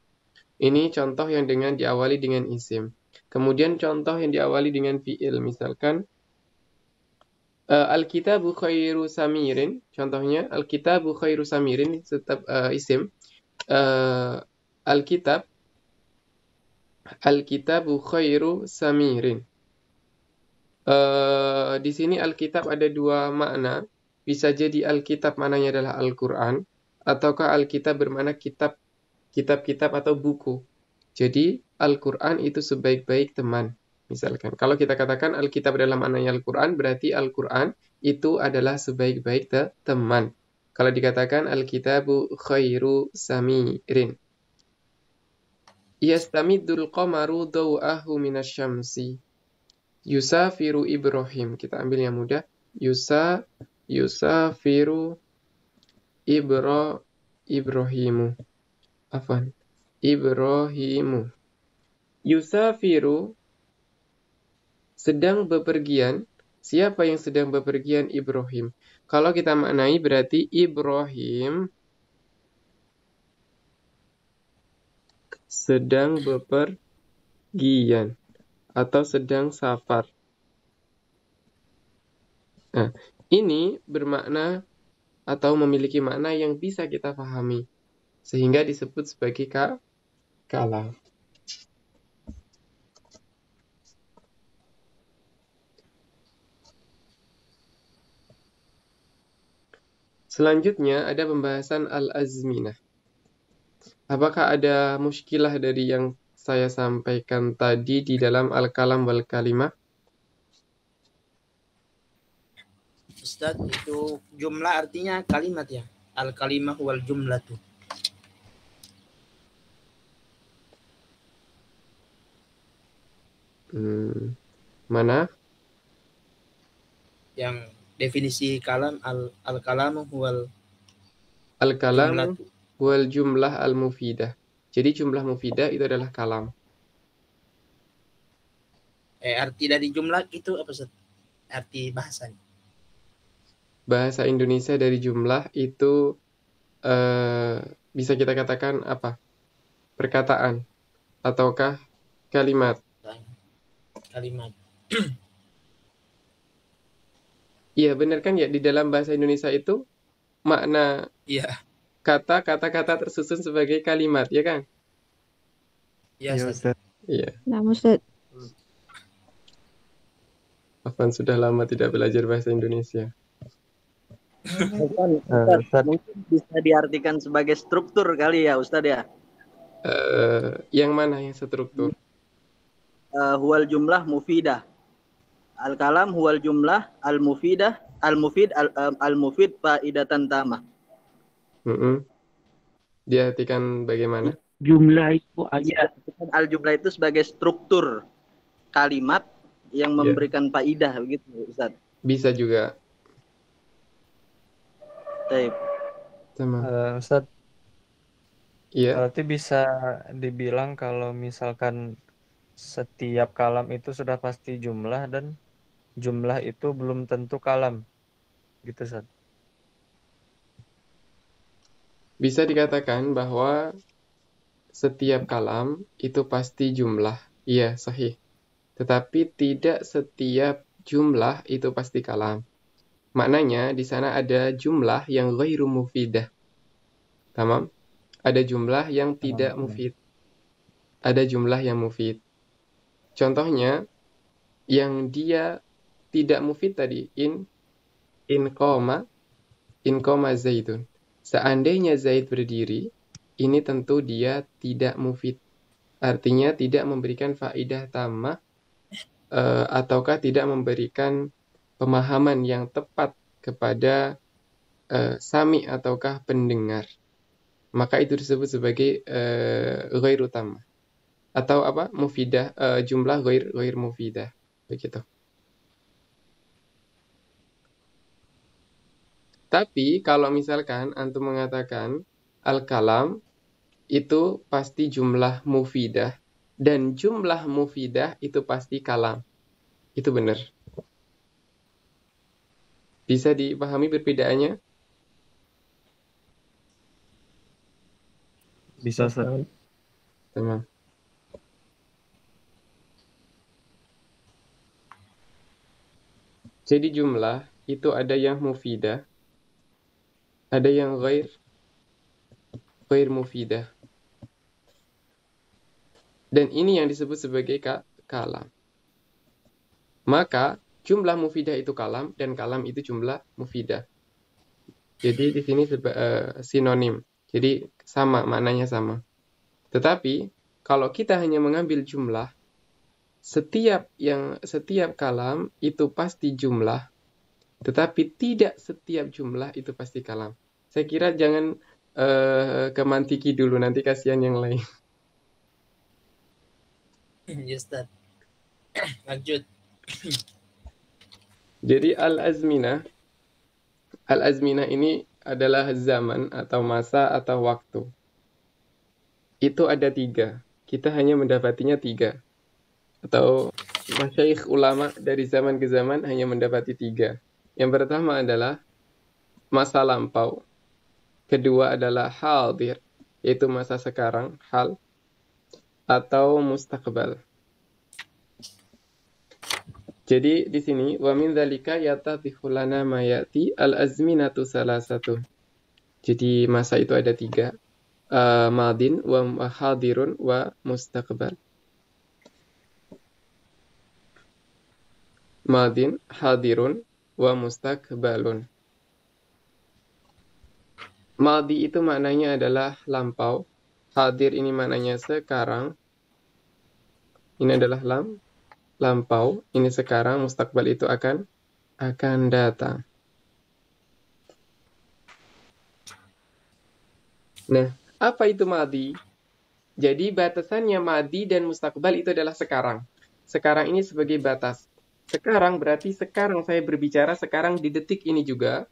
Ini contoh yang diawali dengan isim. Kemudian contoh yang diawali dengan fi'il, misalkan Al-kitabu khairu samirin, contohnya Al-kitabu khairu samirin tetap isim. Al-kitabu khairu samirin. Di sini Alkitab ada dua makna. Bisa jadi Alkitab maknanya adalah Al-Quran, ataukah Alkitab bermakna kitab-kitab atau buku. Jadi Al-Quran itu sebaik-baik teman. Misalkan, kalau kita katakan Alkitab dalam maknanya Al-Quran, berarti Al-Quran itu adalah sebaik-baik teman. Kalau dikatakan Alkitabu khairu samirin. Yastamidul qamaru daw'ahu minasyamsi. Yusafiru Ibrahim. Kita ambil yang mudah. Yusafiru Ibrahimu. Afan. Ibrahimu. Yusafiru sedang bepergian. Siapa yang sedang bepergian? Ibrahim. Kalau kita maknai berarti Ibrahim sedang bepergian atau sedang safar. Nah, ini bermakna atau memiliki makna yang bisa kita pahami sehingga disebut sebagai kalam. Selanjutnya ada pembahasan al-azminah. Apakah ada muskilah dari yang saya sampaikan tadi di dalam al-kalam wal kalimah? Ustaz, itu jumlah artinya kalimat ya. Al-kalimah wal jumlatu. Mana? Yang definisi kalam al-kalamu wal Al-kalam wal jumlah al-mufidah. Jadi jumlah mufidah itu adalah kalam. Arti dari jumlah itu apa Ustaz? Arti bahasanya. Bahasa Indonesia dari jumlah itu bisa kita katakan apa? Perkataan ataukah kalimat? Kalimat. Iya, benar kan ya, di dalam bahasa Indonesia itu makna Iya. kata-kata tersusun sebagai kalimat, ya kan? Iya, Iya Ustaz. Ustaz. Iya. Nah, Ustaz. Afwan sudah lama tidak belajar bahasa Indonesia. Ustaz, mungkin bisa diartikan sebagai struktur kali ya Ustaz ya. Yang mana yang struktur? Huwal jumlah mufidah. Al-kalam huwal jumlah al-mufidah al-mufid faidatan tamah. Diartikan bagaimana? Jumlah itu Iya, al-jumlah itu sebagai struktur kalimat yang memberikan faidah begitu Ustaz. Bisa juga. Baik. Ustaz, Iya. berarti bisa dibilang kalau misalkan setiap kalam itu sudah pasti jumlah dan jumlah itu belum tentu kalam, gitu Ustaz. Bisa dikatakan bahwa setiap kalam itu pasti jumlah. Iya, sahih. Tetapi tidak setiap jumlah itu pasti kalam. Maknanya di sana ada jumlah yang ghairu mufidah. Tamam? Ada jumlah yang tidak mufid. Ada jumlah yang mufid. Contohnya yang dia tidak mufid tadi in qoma Zaidun. Seandainya Zaid berdiri, ini tentu dia tidak mufid. Artinya tidak memberikan faidah tamah ataukah tidak memberikan pemahaman yang tepat kepada sami ataukah pendengar. Maka itu disebut sebagai ghairu tamah. Atau apa? Mufidah, jumlah ghair mufidah. Begitu. Tapi kalau misalkan antum mengatakan al-kalam itu pasti jumlah mufidah dan jumlah mufidah itu pasti kalam. Itu benar. Bisa dipahami perbedaannya? Bisa Ustaz. Tamam. Jadi jumlah itu ada yang mufidah, ada yang ghair mufidah. Dan ini yang disebut sebagai kalam. Maka jumlah mufidah itu kalam dan kalam itu jumlah mufidah. Jadi di sini sinonim. Jadi sama, maknanya sama. Tetapi kalau kita hanya mengambil jumlah, setiap kalam itu pasti jumlah, tetapi tidak setiap jumlah itu pasti kalam. Saya kira jangan ke mantiki dulu, nanti kasihan yang lain. Ya Ustaz. Lanjut. Jadi al-azminah ini adalah zaman atau masa atau waktu. Itu ada 3. Kita hanya mendapatinya 3. Atau masyaikh ulama dari zaman ke zaman hanya mendapati 3. Yang pertama adalah masa lampau. Kedua adalah hadir, yaitu masa sekarang, hal. Atau mustaqbal. Jadi di sini wa min dzalika yatadhihu lana ma yati al-azminatu salasatu. Jadi masa itu ada 3. Madin wa hadirun wa mustaqbal. Madin, hadirun, wa mustaqbalun. Madi itu maknanya adalah lampau. Hadir ini maknanya sekarang. Ini adalah lampau. Ini sekarang, mustaqbal itu akan datang. Nah, apa itu madi? Jadi batasannya madi dan mustaqbal itu adalah sekarang. Sekarang ini sebagai batas. Sekarang berarti sekarang saya berbicara, sekarang di detik ini juga,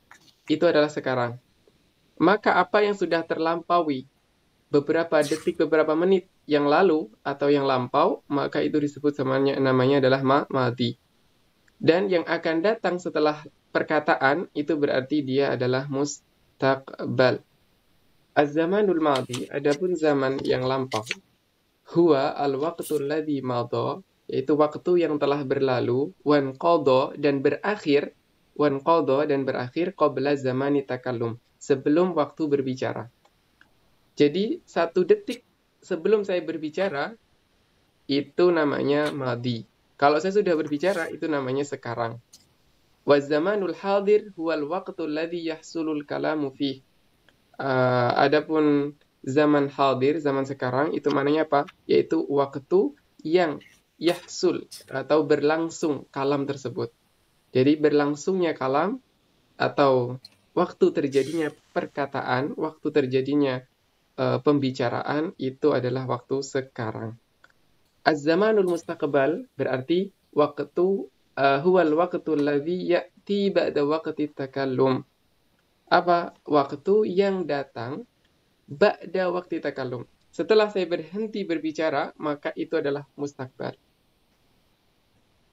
itu adalah sekarang. Maka apa yang sudah terlampaui beberapa detik, beberapa menit yang lalu atau yang lampau, maka itu disebut namanya adalah madi. Dan yang akan datang setelah perkataan, itu berarti dia adalah mustaqbal. Az-zamanul madi, adapun zaman yang lampau, huwa al-waqtul ladzi madha, yaitu waktu yang telah berlalu, wan qadha, dan berakhir wanqadha dan berakhir qabla zamani takallum, sebelum waktu berbicara. Jadi 1 detik sebelum saya berbicara itu namanya madhi. Kalau saya sudah berbicara itu namanya sekarang. Wa zamanul hadir huwal waqtu alladhi yahsulul kalamu fih. Adapun zaman hadir, zaman sekarang itu maknanya apa? Yaitu waktu yang yahsul atau berlangsung kalam tersebut. Jadi berlangsungnya kalam atau waktu terjadinya perkataan, waktu terjadinya pembicaraan itu adalah waktu sekarang. Az-zamanul mustaqbal berarti waktu huwal waqtul ladzi ya'ti ba'da waqti takallum. Apa? Waktu yang datang ba'da waqti takallum. Setelah saya berhenti berbicara, maka itu adalah mustaqbal.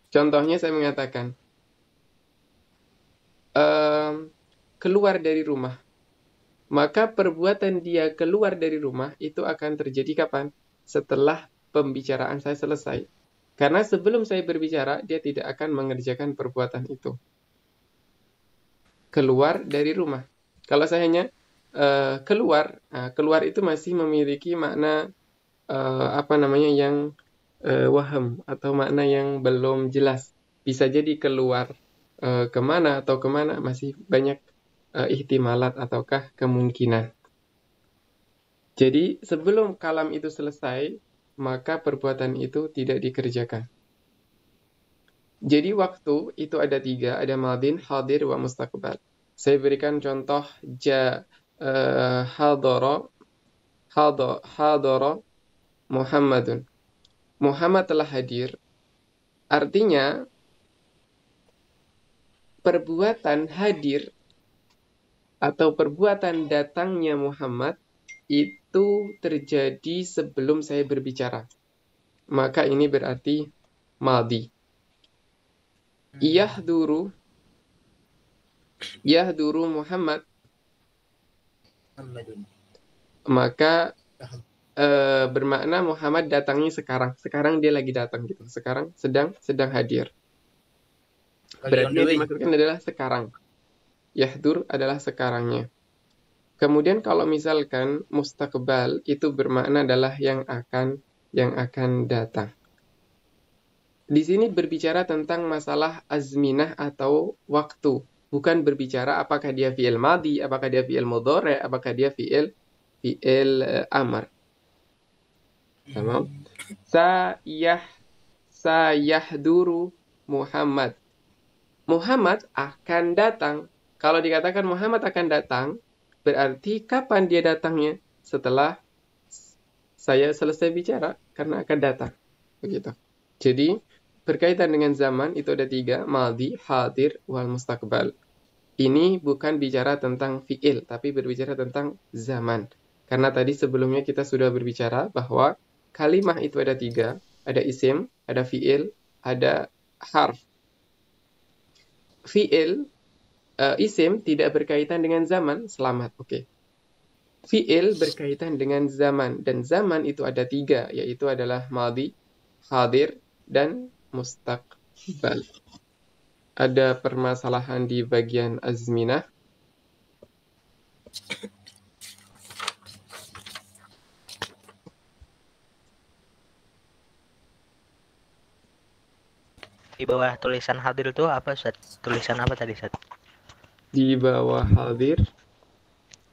Contohnya saya mengatakan keluar dari rumah. Maka perbuatan dia keluar dari rumah itu akan terjadi kapan? Setelah pembicaraan saya selesai. Karena sebelum saya berbicara, dia tidak akan mengerjakan perbuatan itu. Keluar dari rumah. Kalau saya hanya keluar, keluar itu masih memiliki makna yang waham atau makna yang belum jelas. Bisa jadi keluar kemana atau kemana, masih banyak ihtimalat ataukah kemungkinan. Jadi sebelum kalam itu selesai, maka perbuatan itu tidak dikerjakan. Jadi waktu itu ada 3, ada madin, hadir, wa mustaqbal. Saya berikan contoh hadara Muhammadun. Muhammad telah hadir. Artinya perbuatan hadir atau perbuatan datangnya Muhammad itu terjadi sebelum saya berbicara. Maka ini berarti madhi. Yahduru Muhammad. Maka bermakna Muhammad datangnya sekarang. Sekarang dia lagi datang gitu. Sekarang sedang hadir. Berarti yang dimaksudkan adalah sekarang. Yahdur adalah sekarangnya. Kemudian kalau misalkan mustaqbal itu bermakna adalah yang akan datang. Di sini berbicara tentang masalah azminah atau waktu, bukan berbicara apakah dia fi'il madhi, apakah dia fi'il mudhari', apakah dia fi'il amr. Tamam. Sayahduru Muhammad. Muhammad akan datang. Kalau dikatakan Muhammad akan datang, berarti kapan dia datangnya? Setelah saya selesai bicara, karena akan datang. Begitu. Jadi, berkaitan dengan zaman, itu ada 3, madhi, hadir, wal mustaqbal. Ini bukan bicara tentang fi'il, tapi berbicara tentang zaman. Karena tadi sebelumnya kita sudah berbicara bahwa kalimah itu ada 3, ada isim, ada fi'il, ada harf. Fi'il, isim tidak berkaitan dengan zaman, selamat, oke. Fi'il berkaitan dengan zaman, dan zaman itu ada 3, yaitu adalah madhi, hadir, dan mustaqbal. Ada permasalahan di bagian azminah. Di bawah tulisan hadir itu apa, Ustaz? Tulisan apa tadi, Ustaz? Di bawah hadir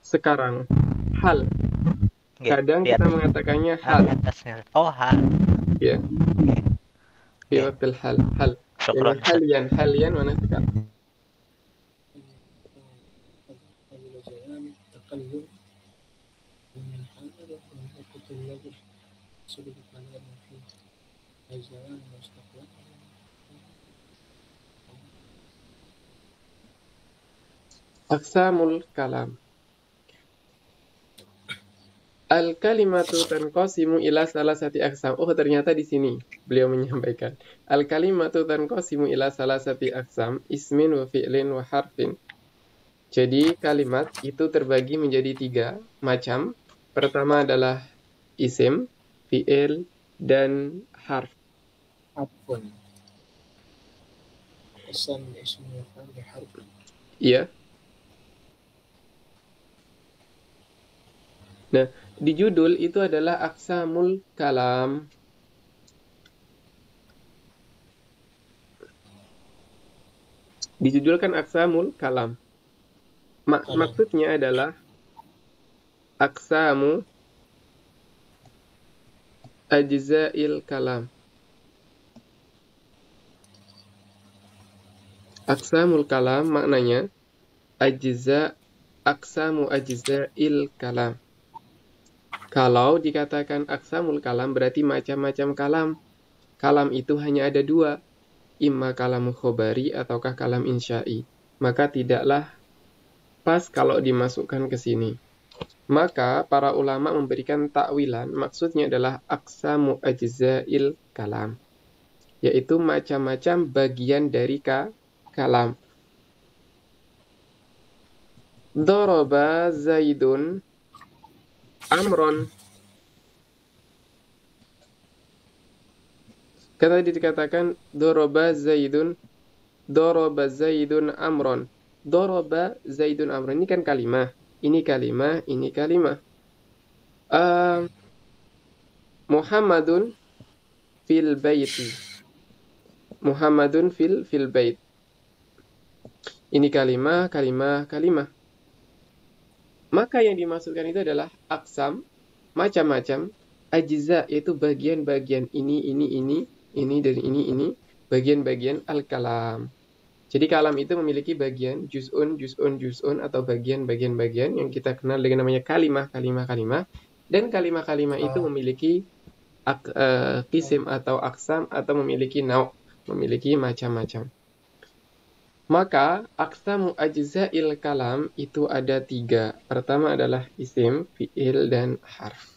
sekarang hal. Kadang kita mengatakannya hal. Atasnya. Oh, hal. Ya. Di waktu hal. Syukran. Halian mana sekarang? Aqsamul kalam. Al-kalimatu tanqasimu ila salasati aqsam. Oh, ternyata di sini beliau menyampaikan. Al-kalimatu tanqasimu ila salasati aqsam, ismin wa fi'lin wa harfin. Jadi kalimat itu terbagi menjadi 3 macam. Pertama adalah isim, fi'il, dan harf. Ihsan ismul maf'ul biharf. Iya. Nah, di judul itu adalah aqsamul kalam. Di judul kan aqsamul kalam. Maksudnya adalah aqsamu ajza'il kalam. Aqsamul kalam maknanya aqsamu ajza'il kalam. Kalau dikatakan aqsamul kalam berarti macam-macam kalam. Kalam itu hanya ada dua, imma kalam khobari ataukah kalam insya'i. Maka tidaklah pas kalau dimasukkan ke sini. Maka para ulama memberikan takwilan, maksudnya adalah aqsamu ajza'il kalam, yaitu macam-macam bagian dari kalam. Daraba Zaidun Amron. Kata dikatakan daraba Zaidun Amron. Daraba Zaidun Amron. Ini kan kalimah. Ini kalimah, ini kalimah. Muhammadun fil baiti. Muhammadun fil bait. Ini kalimah. Maka yang dimaksudkan itu adalah aqsam, macam-macam, ajza yaitu bagian-bagian ini, dan ini, bagian-bagian al-kalam. Jadi kalam itu memiliki bagian juz'un atau bagian-bagian yang kita kenal dengan namanya kalimah. Dan kalimah-kalimah itu memiliki qisim atau aqsam atau memiliki memiliki macam-macam. Maka aqsamu ajza'il kalam itu ada 3. Pertama adalah isim, fi'il, dan harf.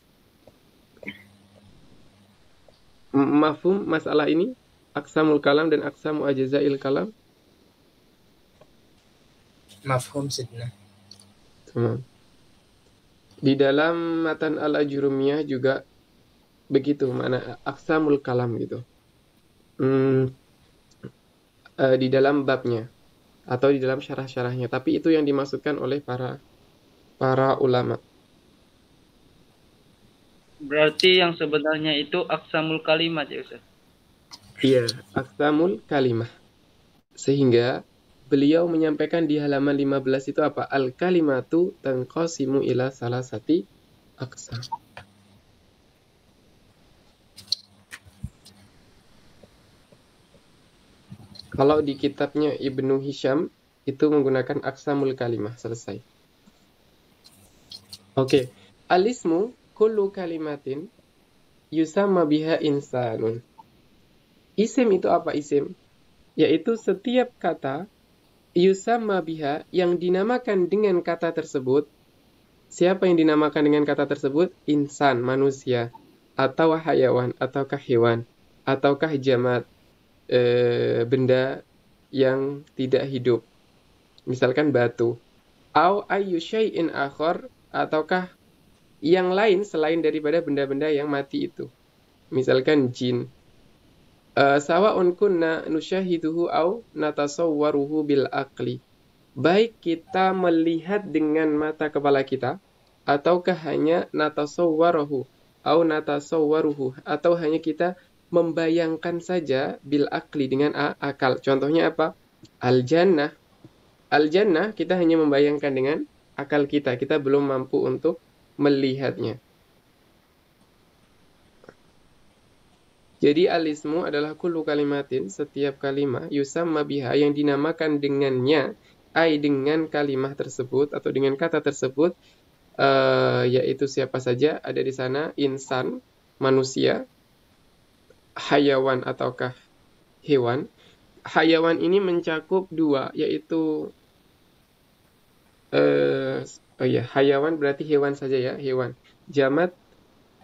Mafhum masalah ini? Aqsamul kalam dan aqsamu ajza'il kalam? Mafhum sidna. Di dalam matan al-ajrumiyah juga begitu, mana aqsamul kalam gitu. Di dalam babnya atau di dalam syarah-syarahnya, tapi itu yang dimaksudkan oleh para ulama. Berarti yang sebenarnya itu aqsamul kalimat ya Ustaz? Iya, aqsamul kalimah. Sehingga beliau menyampaikan di halaman 15 itu apa? Al-kalimatu tanqasimu ila salasati aqsam. Kalau di kitabnya Ibnu Hisham itu menggunakan aqsamul kalimah, selesai. Oke. Al-ismu kullu kalimatin yusamma biha insanun. Isim itu apa isim? Yaitu setiap kata yusamma biha yang dinamakan dengan kata tersebut. Siapa yang dinamakan dengan kata tersebut? Insan, manusia, atau hayawan, ataukah hewan, ataukah jamat, benda yang tidak hidup, misalkan batu, au ayyu syai'in akhar, ataukah yang lain selain daripada benda-benda yang mati itu, misalkan jin. Sawa'un kunna nusyahiduhu au natasawwaruhu bil aqli, baik kita melihat dengan mata kepala kita ataukah hanya natasawwaruhu atau hanya kita membayangkan saja bil akli dengan akal. Contohnya apa? Al-jannah. Al-jannah kita hanya membayangkan dengan akal kita. Kita belum mampu untuk melihatnya. Jadi al-ismu adalah kullu kalimatin, setiap kalimah yusamma biha yang dinamakan dengannya, ai dengan kalimah tersebut atau dengan kata tersebut, yaitu siapa saja ada di sana, insan, manusia, hayawan ataukah hewan. Hayawan ini mencakup 2, yaitu hayawan berarti hewan saja ya, hewan. Jamat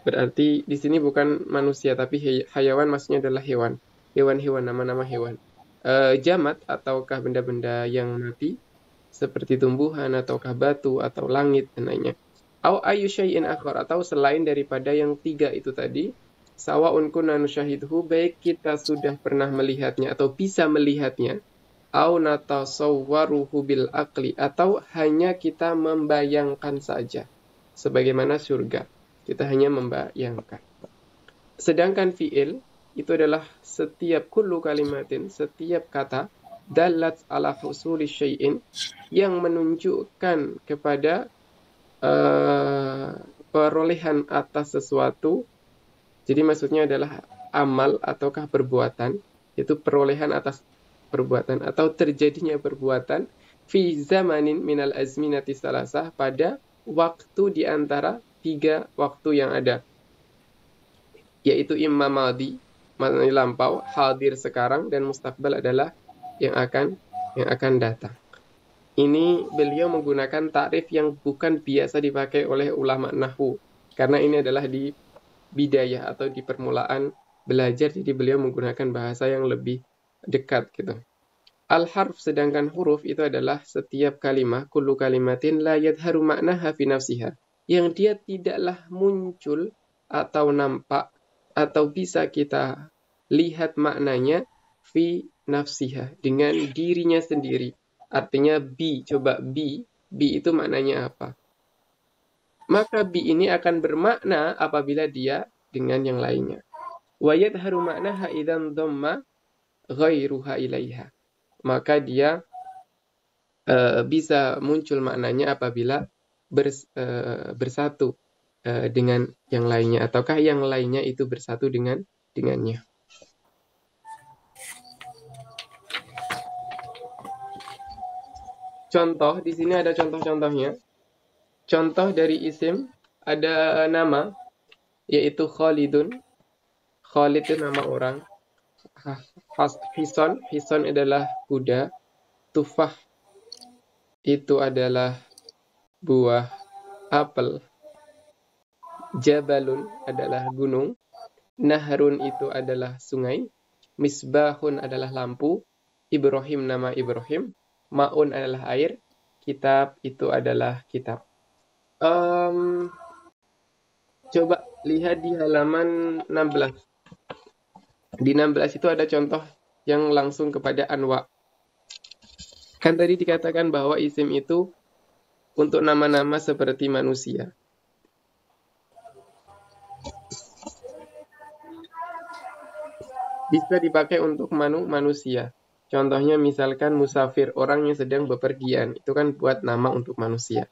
berarti di sini bukan manusia tapi hayawan maksudnya adalah hewan. Hewan-hewan, nama-nama hewan. Jamat ataukah benda-benda yang mati seperti tumbuhan ataukah batu atau langit dan lainnya. Au ayyu syai'in akhar, atau selain daripada yang 3 itu tadi. Sawa'un kunna nusyahidhu, baik kita sudah pernah melihatnya atau bisa melihatnya, au natasawwaruhu bil aqli, atau hanya kita membayangkan saja sebagaimana surga, kita hanya membayangkan. Sedangkan fi'il itu adalah setiap kullu kalimatin, setiap kata dalat ala husuli syai'in, yang menunjukkan kepada perolehan atas sesuatu. Jadi maksudnya adalah amal ataukah perbuatan, yaitu perolehan atas perbuatan atau terjadinya perbuatan fi zamanin minal azminati salasah, pada waktu di antara 3 waktu yang ada, yaitu imma madi, maknanya lampau, hadir sekarang, dan mustaqbal adalah yang akan datang. Ini beliau menggunakan takrif yang bukan biasa dipakai oleh ulama nahwu, karena ini adalah di bidayah atau di permulaan belajar, jadi beliau menggunakan bahasa yang lebih dekat gitu. Al-harf, sedangkan huruf itu adalah setiap kalimah, kullu kalimatin la yadharu ma'naha fi nafsiha, yang dia tidaklah muncul atau nampak atau bisa kita lihat maknanya fi nafsiha, dengan dirinya sendiri. Artinya bi, coba bi itu maknanya apa? Maka bi ini akan bermakna apabila dia dengan yang lainnya. Wa yadharu ma'naha idzan dhamma ghairuha ilaiha. Maka dia bisa muncul maknanya apabila bersatu dengan yang lainnya, ataukah yang lainnya itu bersatu dengannya. Contoh, di sini ada contoh-contohnya. Contoh dari isim, ada nama, yaitu Khalidun. Khalid itu nama orang. Hison adalah kuda. Tufah itu adalah buah apel. Jabalun adalah gunung. Nahrun itu adalah sungai. Misbahun adalah lampu. Ibrahim nama Ibrahim. Ma'un adalah air. Kitab itu adalah kitab. Coba lihat di halaman 16. Di 16 itu ada contoh yang langsung kepada anwa. Kan tadi dikatakan bahwa isim itu untuk nama-nama seperti manusia. Bisa dipakai untuk manusia. Contohnya misalkan musafir, orang yang sedang bepergian. Itu kan buat nama untuk manusia.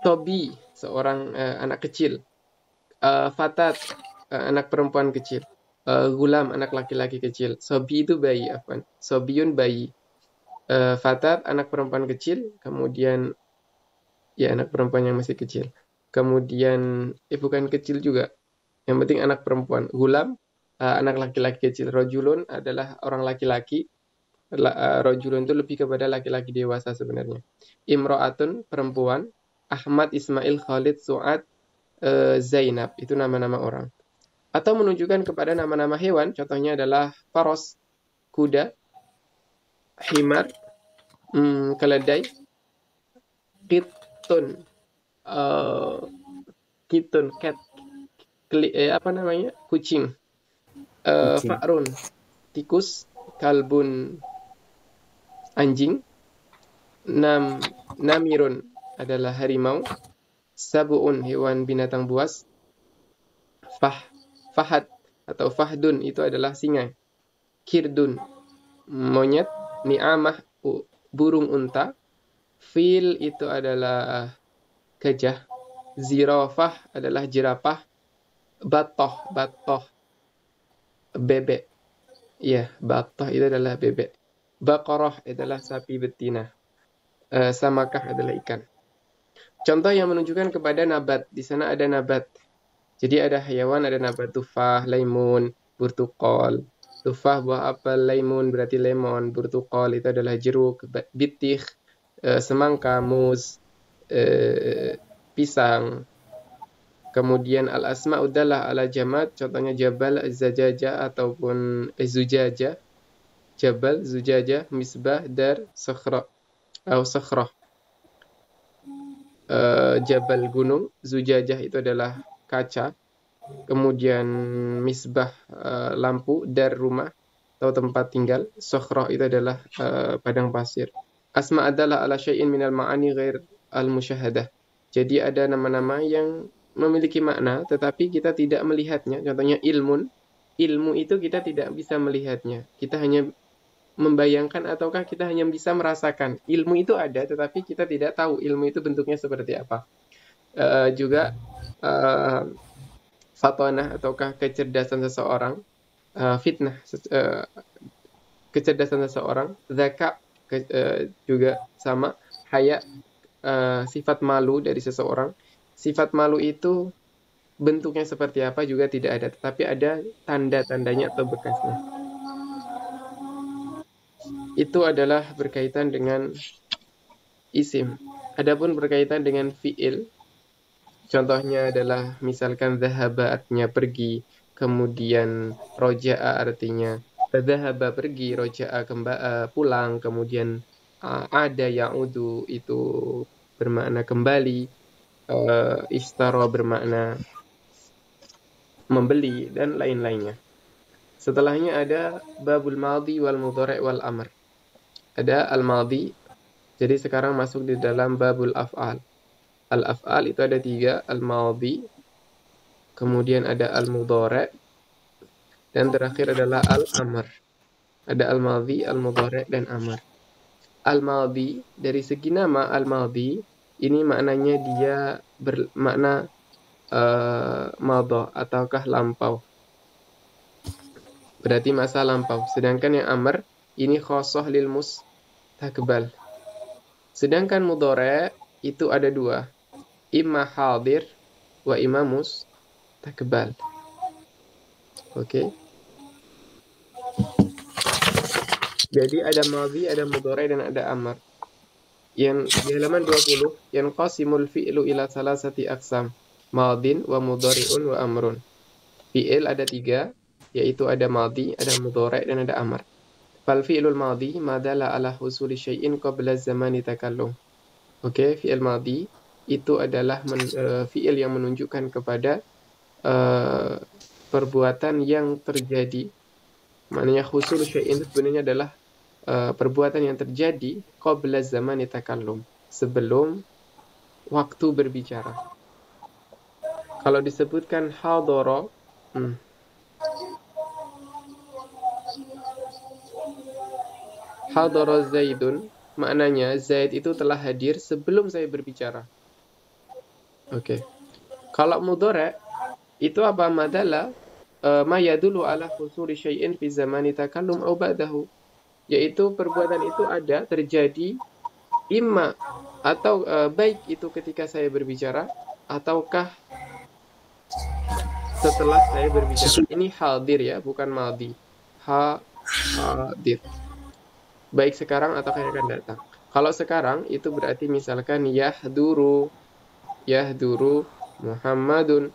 Tobi, seorang anak kecil. Fatat, anak perempuan kecil. Gulam, anak laki-laki kecil. Sobi itu bayi, afwan. Sobiun bayi. Fatat, anak perempuan kecil. Kemudian, ya anak perempuan yang masih kecil. Kemudian, bukan kecil juga. Yang penting anak perempuan. Gulam, anak laki-laki kecil. Rojulun adalah orang laki-laki. Rojulun itu lebih kepada laki-laki dewasa sebenarnya. Imro'atun, perempuan. Ahmad, Ismail, Khalid, Su'ad, Zainab. Itu nama-nama orang. Atau menunjukkan kepada nama-nama hewan. Contohnya adalah faros, kuda. Himar, keledai. Kitun, cat. Kucing. Fa'run, tikus. Kalbun, anjing. Namirun adalah harimau. Sabu'un, hewan binatang buas. Fahad atau fahdun itu adalah singa. Kirdun, monyet. Ni'amah, burung unta. Fil itu adalah gajah. Zirafah adalah jerapah. Batoh, bebek. Iya, batoh itu adalah bebek. Baqarah adalah sapi betina. Samakah adalah ikan. Contoh yang menunjukkan kepada nabat. Di sana ada nabat. Jadi ada hewan, ada nabat. Tufah, laimun, burtukol. Tufah buah apel, laimun berarti lemon, burtukol itu adalah jeruk, bitih, semangka, muz, pisang. Kemudian al-asma adalah ala jamad, contohnya jabal, zajaja ataupun zujaja. Jabal, zujaja, misbah, dar, sakhra atau sakhrah. Jabal gunung, zujajah itu adalah kaca. Kemudian misbah lampu, dar rumah. atau tempat tinggal. Sokhrah itu adalah padang pasir. Asma adalah ala syai'in minal ma'ani ghair al-musyahadah. Jadi ada nama-nama yang memiliki makna tetapi kita tidak melihatnya. Contohnya ilmun. Ilmu itu kita tidak bisa melihatnya. Kita hanya membayangkan ataukah kita hanya bisa merasakan. Ilmu itu ada tetapi kita tidak tahu ilmu itu bentuknya seperti apa. Juga fatonah ataukah kecerdasan seseorang, fitnah kecerdasan seseorang, zaka juga sama, haya sifat malu dari seseorang. Sifat malu itu bentuknya seperti apa juga tidak ada, tetapi ada tanda-tandanya atau bekasnya. Itu adalah berkaitan dengan isim. Adapun berkaitan dengan fi'il, contohnya adalah misalkan dhahaba artinya pergi, kemudian roja'a artinya dhahaba pergi, roja'a pulang, kemudian ada ya'udu itu bermakna kembali, ishtara bermakna membeli, dan lain-lainnya. Setelahnya ada babul madhi wal mudhari' wal amr. Ada al-madhi, jadi sekarang masuk di dalam babul af'al. Al-af'al itu ada 3, al-madhi, kemudian ada al-mudhari', dan terakhir adalah al-amr. Ada al-madhi, al-mudhari' dan amr. Al-madhi, dari segi nama al-madhi, ini maknanya dia bermakna madha ataukah lampau. Berarti masa lampau. Sedangkan yang amr ini khosoh lil mustakbal. Sedangkan mudhari' itu ada 2. Imma hadir wa imma mustakbal. Oke. Jadi ada madhi, ada mudhari' dan ada amr. Yang di halaman 20, yanqasimul fi'lu ila salasati aqsam, madin wa mudhari'un wa amrun. Fi'il ada 3, yaitu ada madhi, ada mudhari' dan ada amr. Fal fi'lul madhi madala ala husuli syai'in qabla zamani takallum. Oke, fi'il madhi itu adalah fi'il yang menunjukkan kepada perbuatan yang terjadi. Maknanya husul syai'in sebenarnya adalah perbuatan yang terjadi qabla zamani takallum, sebelum waktu berbicara. Kalau disebutkan hadara, hadara Zaidun, maknanya Zaid itu telah hadir sebelum saya berbicara. Oke. Kalau mudhari' itu apa? Madalla ma yadullu ala husuli syai'in fi zamani takallum aw ba'dahu. Yaitu perbuatan itu ada, terjadi, imma atau baik itu ketika saya berbicara ataukah setelah saya berbicara. Ini hadir ya, bukan madhi. Hadir. Baik sekarang atau yang akan datang. Kalau sekarang itu berarti misalkan yahduru Muhammadun.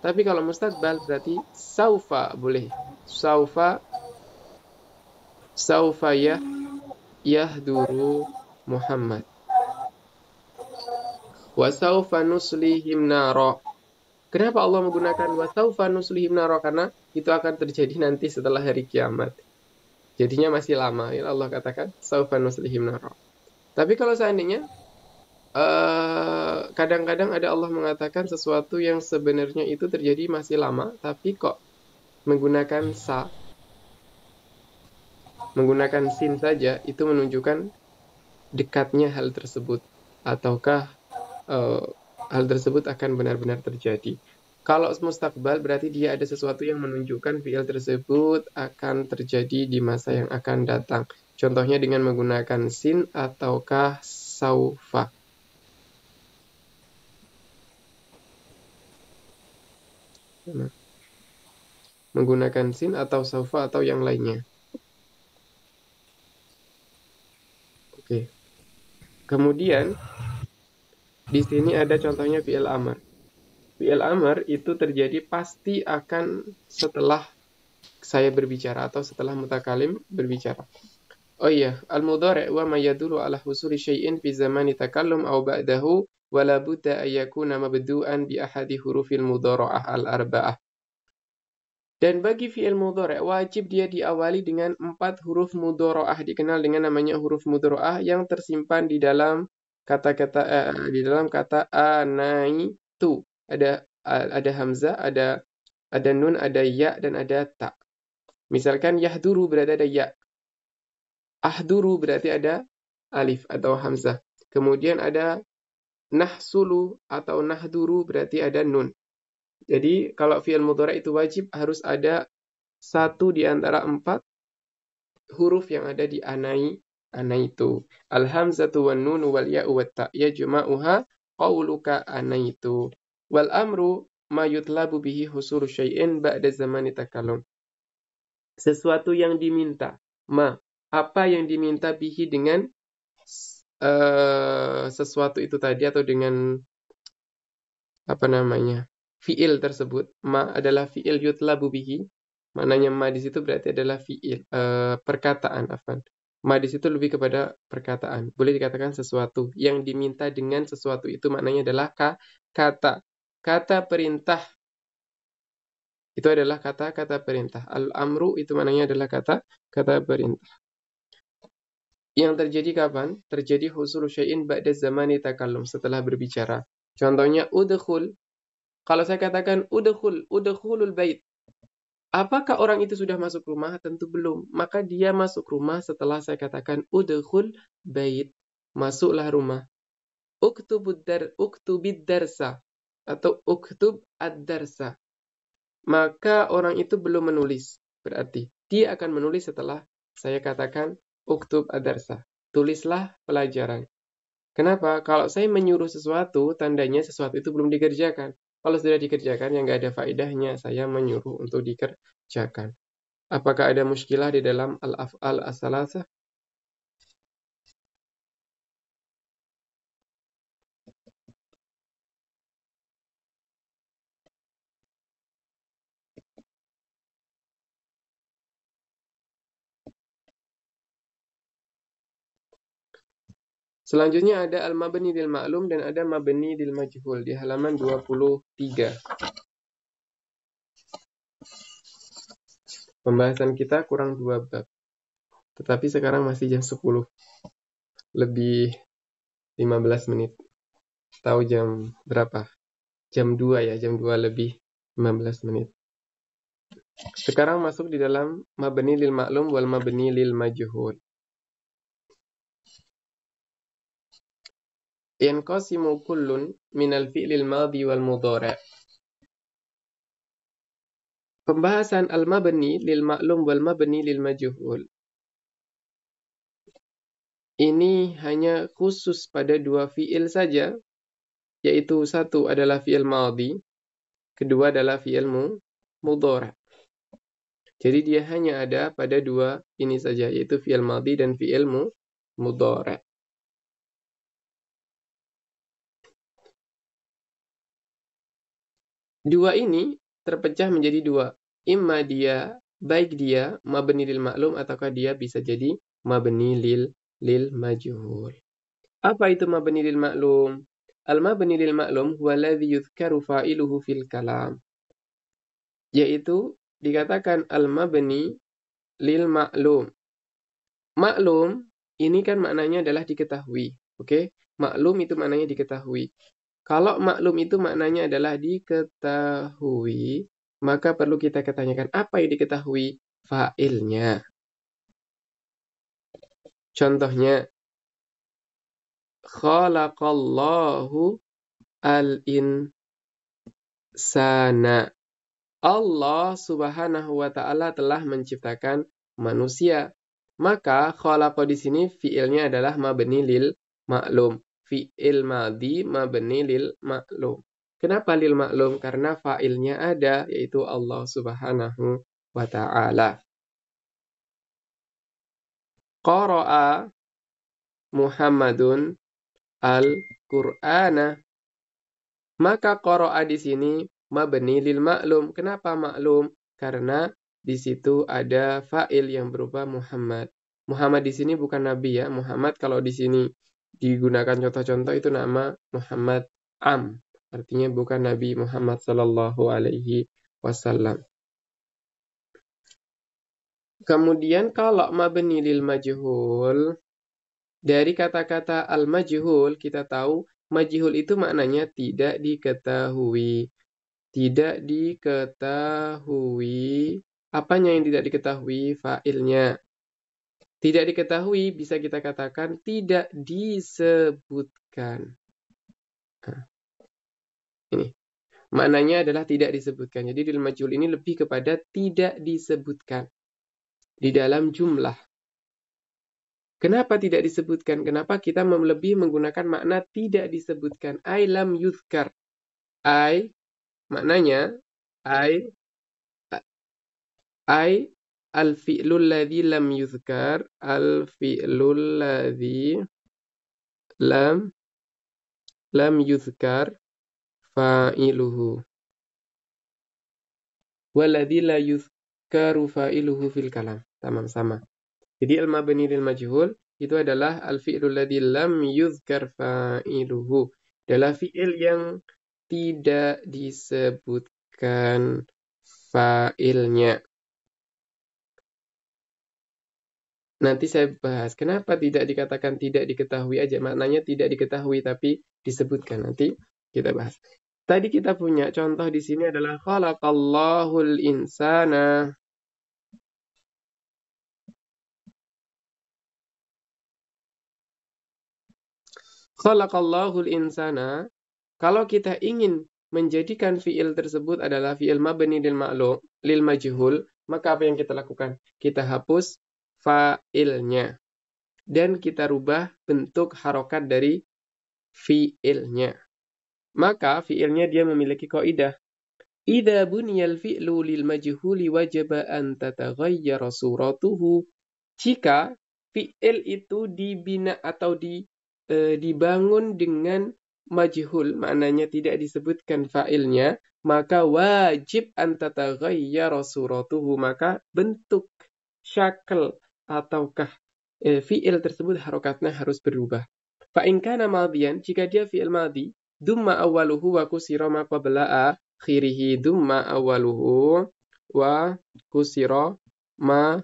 Tapi kalau mustaqbal berarti saufa boleh. Saufa yahduru Muhammad. Wa saufa nuslihim nara. Kenapa Allah menggunakan wa saufa nuslihim nara? Karena itu akan terjadi nanti setelah hari kiamat. Jadinya masih lama. Ya Allah katakan saufa nuslihim nara. Tapi kalau seandainya kadang-kadang ada Allah mengatakan sesuatu yang sebenarnya itu terjadi masih lama, tapi kok menggunakan menggunakan sin saja, itu menunjukkan dekatnya hal tersebut, ataukah hal tersebut akan benar-benar terjadi. Kalau mustaqbal berarti dia ada sesuatu yang menunjukkan fi'il tersebut akan terjadi di masa yang akan datang. Contohnya dengan menggunakan sin ataukah saufa. Menggunakan sin atau saufa atau yang lainnya. Oke. Kemudian di sini ada contohnya fi'il amr. Fi'il amr itu terjadi pasti akan setelah saya berbicara atau setelah mutakalim berbicara. Oh iya, al-mudhari' wa ma yadullu ala husuli syai'in fi zamani takallum aw ba'dahu wa la budda an yakuna mabdu'an bi ahadi hurufil mudhara'ah al-arba'ah. Dan bagi fi'il mudhari' wajib dia diawali dengan 4 huruf mudhari'ah, dikenal dengan namanya huruf mudhari'ah yang tersimpan di dalam kata-kata di dalam kata anaitu. Ada hamzah, ada nun, ada ya dan ada ta. Misalkan yahduru berarti ada ya. Ahduru berarti ada alif atau hamzah. Kemudian ada nahsulu atau nahduru berarti ada nun. Jadi kalau fi'il mudhari' itu wajib harus ada 1 di antara 4 huruf yang ada di anaitu. Al-hamzatu wan nunu wal ya'u wat ta' yajma'uha qauluka anaitu. Wal amru ma yutlabu bihi husulu syai'in ba'da zamani takallum. Sesuatu yang diminta. Apa yang diminta bihi dengan sesuatu itu tadi atau dengan fi'il tersebut. Ma adalah fi'il yutlabu bihi. Maknanya ma di situ berarti adalah fi'il, perkataan, Ma di situ lebih kepada perkataan. Boleh dikatakan sesuatu yang diminta dengan sesuatu itu maknanya adalah kata. Kata perintah. Itu adalah kata-kata perintah. Al-amru itu maknanya adalah kata perintah. Yang terjadi kapan? Terjadi husulu syai'in ba'da zamani takallum, setelah berbicara. Contohnya udkhul. Kalau saya katakan udkhulul bait. Apakah orang itu sudah masuk rumah? Tentu belum. Maka dia masuk rumah setelah saya katakan udkhul bait. Masuklah rumah. Uktubid darsa atau uktub ad-darsa. Maka orang itu belum menulis. Berarti dia akan menulis setelah saya katakan uktub ad-darsa. Tulislah pelajaran. Kenapa? Kalau saya menyuruh sesuatu, tandanya sesuatu itu belum dikerjakan. Kalau sudah dikerjakan, yang nggak ada faedahnya, saya menyuruh untuk dikerjakan. Apakah ada muskilah di dalam al-af'al as-salasah? Selanjutnya ada al-mabni lil ma'lum dan ada mabni lil majhul di halaman 23. Pembahasan kita kurang 2 bab. Tetapi sekarang masih jam 10. Lebih 15 menit. Tahu jam berapa? Jam 2 ya, jam 2 lebih 15 menit. Sekarang masuk di dalam mabni lil ma'lum wal mabni lil majhul. Yanqasimu kullun minal fi'lil madhi wal mudhari'. Pembahasan al-mabni lil ma'lum wal mabni lil majhul ini hanya khusus pada 2 fi'il saja, yaitu 1 adalah fi'il madhi, kedua adalah fi'il mudhari'. Jadi dia hanya ada pada 2 ini saja, yaitu fi'il madhi dan fi'il mudhari'. Dua ini terpecah menjadi 2. Imma dia, baik dia mabni lil ma'lum ataukah dia bisa jadi mabni lil majhul. Apa itu mabni lil ma'lum? Al-mabni lil ma'lum huwa alladhi yudhkaru fa'iluhu fil kalam. Yaitu dikatakan al-mabni lil ma'lum. Maklum ini kan maknanya adalah diketahui. Oke? Maklum itu maknanya diketahui. Kalau maklum itu maknanya adalah diketahui, maka perlu kita tanyakan apa yang diketahui? Fa'ilnya. Contohnya, khalaqallahu al-insana. Allah subhanahu wa ta'ala telah menciptakan manusia. Maka khalaqa di sini fi'ilnya adalah mabni lil ma'lum. Fi'il madhi mabni lil ma'lum. Kenapa lil ma'lum? Karena fa'ilnya ada, yaitu Allah subhanahu wa ta'ala. Qara'a Muhammadun al-Qur'ana. Maka qara'a di sini mabni lil ma'lum. Kenapa ma'lum? Karena di situ ada fa'il yang berupa Muhammad. Muhammad di sini bukan nabi ya. Muhammad kalau di sini digunakan contoh-contoh itu nama Muhammad Artinya bukan Nabi Muhammad sallallahu alaihi wasallam. Kemudian kalau mabni lil majhul, dari kata-kata al-majhul kita tahu majhul itu maknanya tidak diketahui. Tidak diketahui. Apanya yang tidak diketahui? Fa'ilnya. Tidak diketahui bisa kita katakan tidak disebutkan. Nah, ini. Maknanya adalah tidak disebutkan. Jadi lil majhul ini lebih kepada tidak disebutkan di dalam jumlah. Kenapa tidak disebutkan? Kenapa kita lebih menggunakan makna tidak disebutkan? Ai lam yuzkar. Ai maknanya ai al-fi'lul ladzi lam yuzkar, al-fi'lul ladzi lam yuzkar fa'iluhu. Walladzi la yuzkaru fa'iluhu fil kalam. Tamam, sama. Jadi al-mabni lil majhul itu adalah al-fi'lul ladzi lam yuzkar fa'iluhu. Adalah fi'il yang tidak disebutkan fa'ilnya. Nanti saya bahas kenapa tidak dikatakan tidak diketahui aja. Maknanya tidak diketahui tapi disebutkan. Nanti kita bahas. Tadi kita punya contoh di sini adalah khalaqallahul insana. Khalaqallahul insana. Kalau kita ingin menjadikan fi'il tersebut adalah fi'il mabni lil majhul, maka apa yang kita lakukan? Kita hapus fa'ilnya. Dan kita rubah bentuk harokat dari fi'ilnya. Maka fi'ilnya dia memiliki kaidah. Idza buniyal fi'lu lil majhuli wajaba an tataghayyara suratuhu. Jika fi'il itu dibina atau dibangun dengan majhul, maknanya tidak disebutkan fa'ilnya, maka wajib an tataghayyara suratuhu, maka bentuk syakal ataukah fi'il tersebut harokatnya harus berubah. Fa in kana madhiyan, jika dia fi'il madhi, dumma awwaluhu wa kusira ma qabla akhirih. Dumma awwaluhu wa kusira ma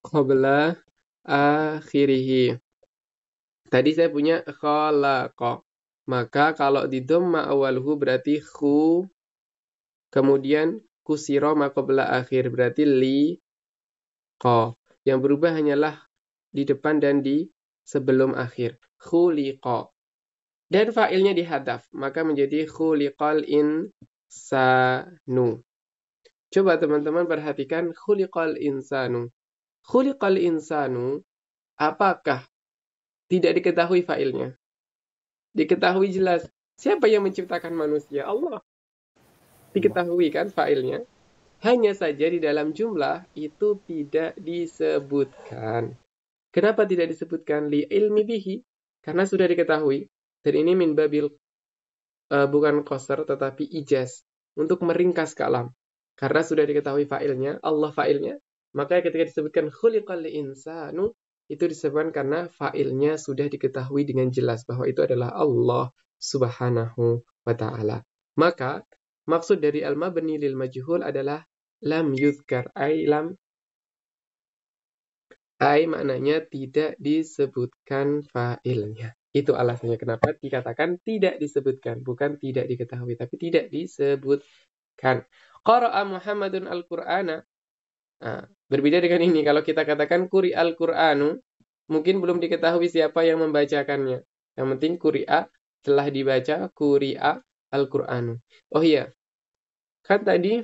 qabla akhirih. Tadi saya punya khalaqa. Maka kalau di dumma awwaluhu berarti khu, kemudian kusira ma qabla akhir berarti li qa. Yang berubah hanyalah di depan dan di sebelum akhir. Khuliqa. Dan fa'ilnya dihadaf, maka menjadi khuliqal insanu. Coba teman-teman perhatikan khuliqal insanu. Khuliqal insanu, apakah tidak diketahui fa'ilnya? Diketahui jelas. Siapa yang menciptakan manusia? Allah. Diketahui kan fa'ilnya? Hanya saja di dalam jumlah itu tidak disebutkan. Kenapa tidak disebutkan? Li ilmi bihi. Karena sudah diketahui. Dan ini min babil bukan qasar tetapi ijaz. Untuk meringkas kalam. Karena sudah diketahui fa'ilnya, Allah fa'ilnya. Maka ketika disebutkan khuliqal insanu, itu disebutkan karena fa'ilnya sudah diketahui dengan jelas bahwa itu adalah Allah subhanahu wa ta'ala. Maka maksud dari al-mabni lil majhul adalah lam yuzkar, ay maknanya tidak disebutkan fa'ilnya. Itu alasannya kenapa dikatakan tidak disebutkan, bukan tidak diketahui, tapi tidak disebutkan. Qara'a Muhammadun al-Qur'ana. Nah, berbeda dengan ini, kalau kita katakan quri al-Qur'anu, mungkin belum diketahui siapa yang membacakannya. Yang penting quri'a telah dibaca, quri'a al-Qur'anu. Oh iya, kan tadi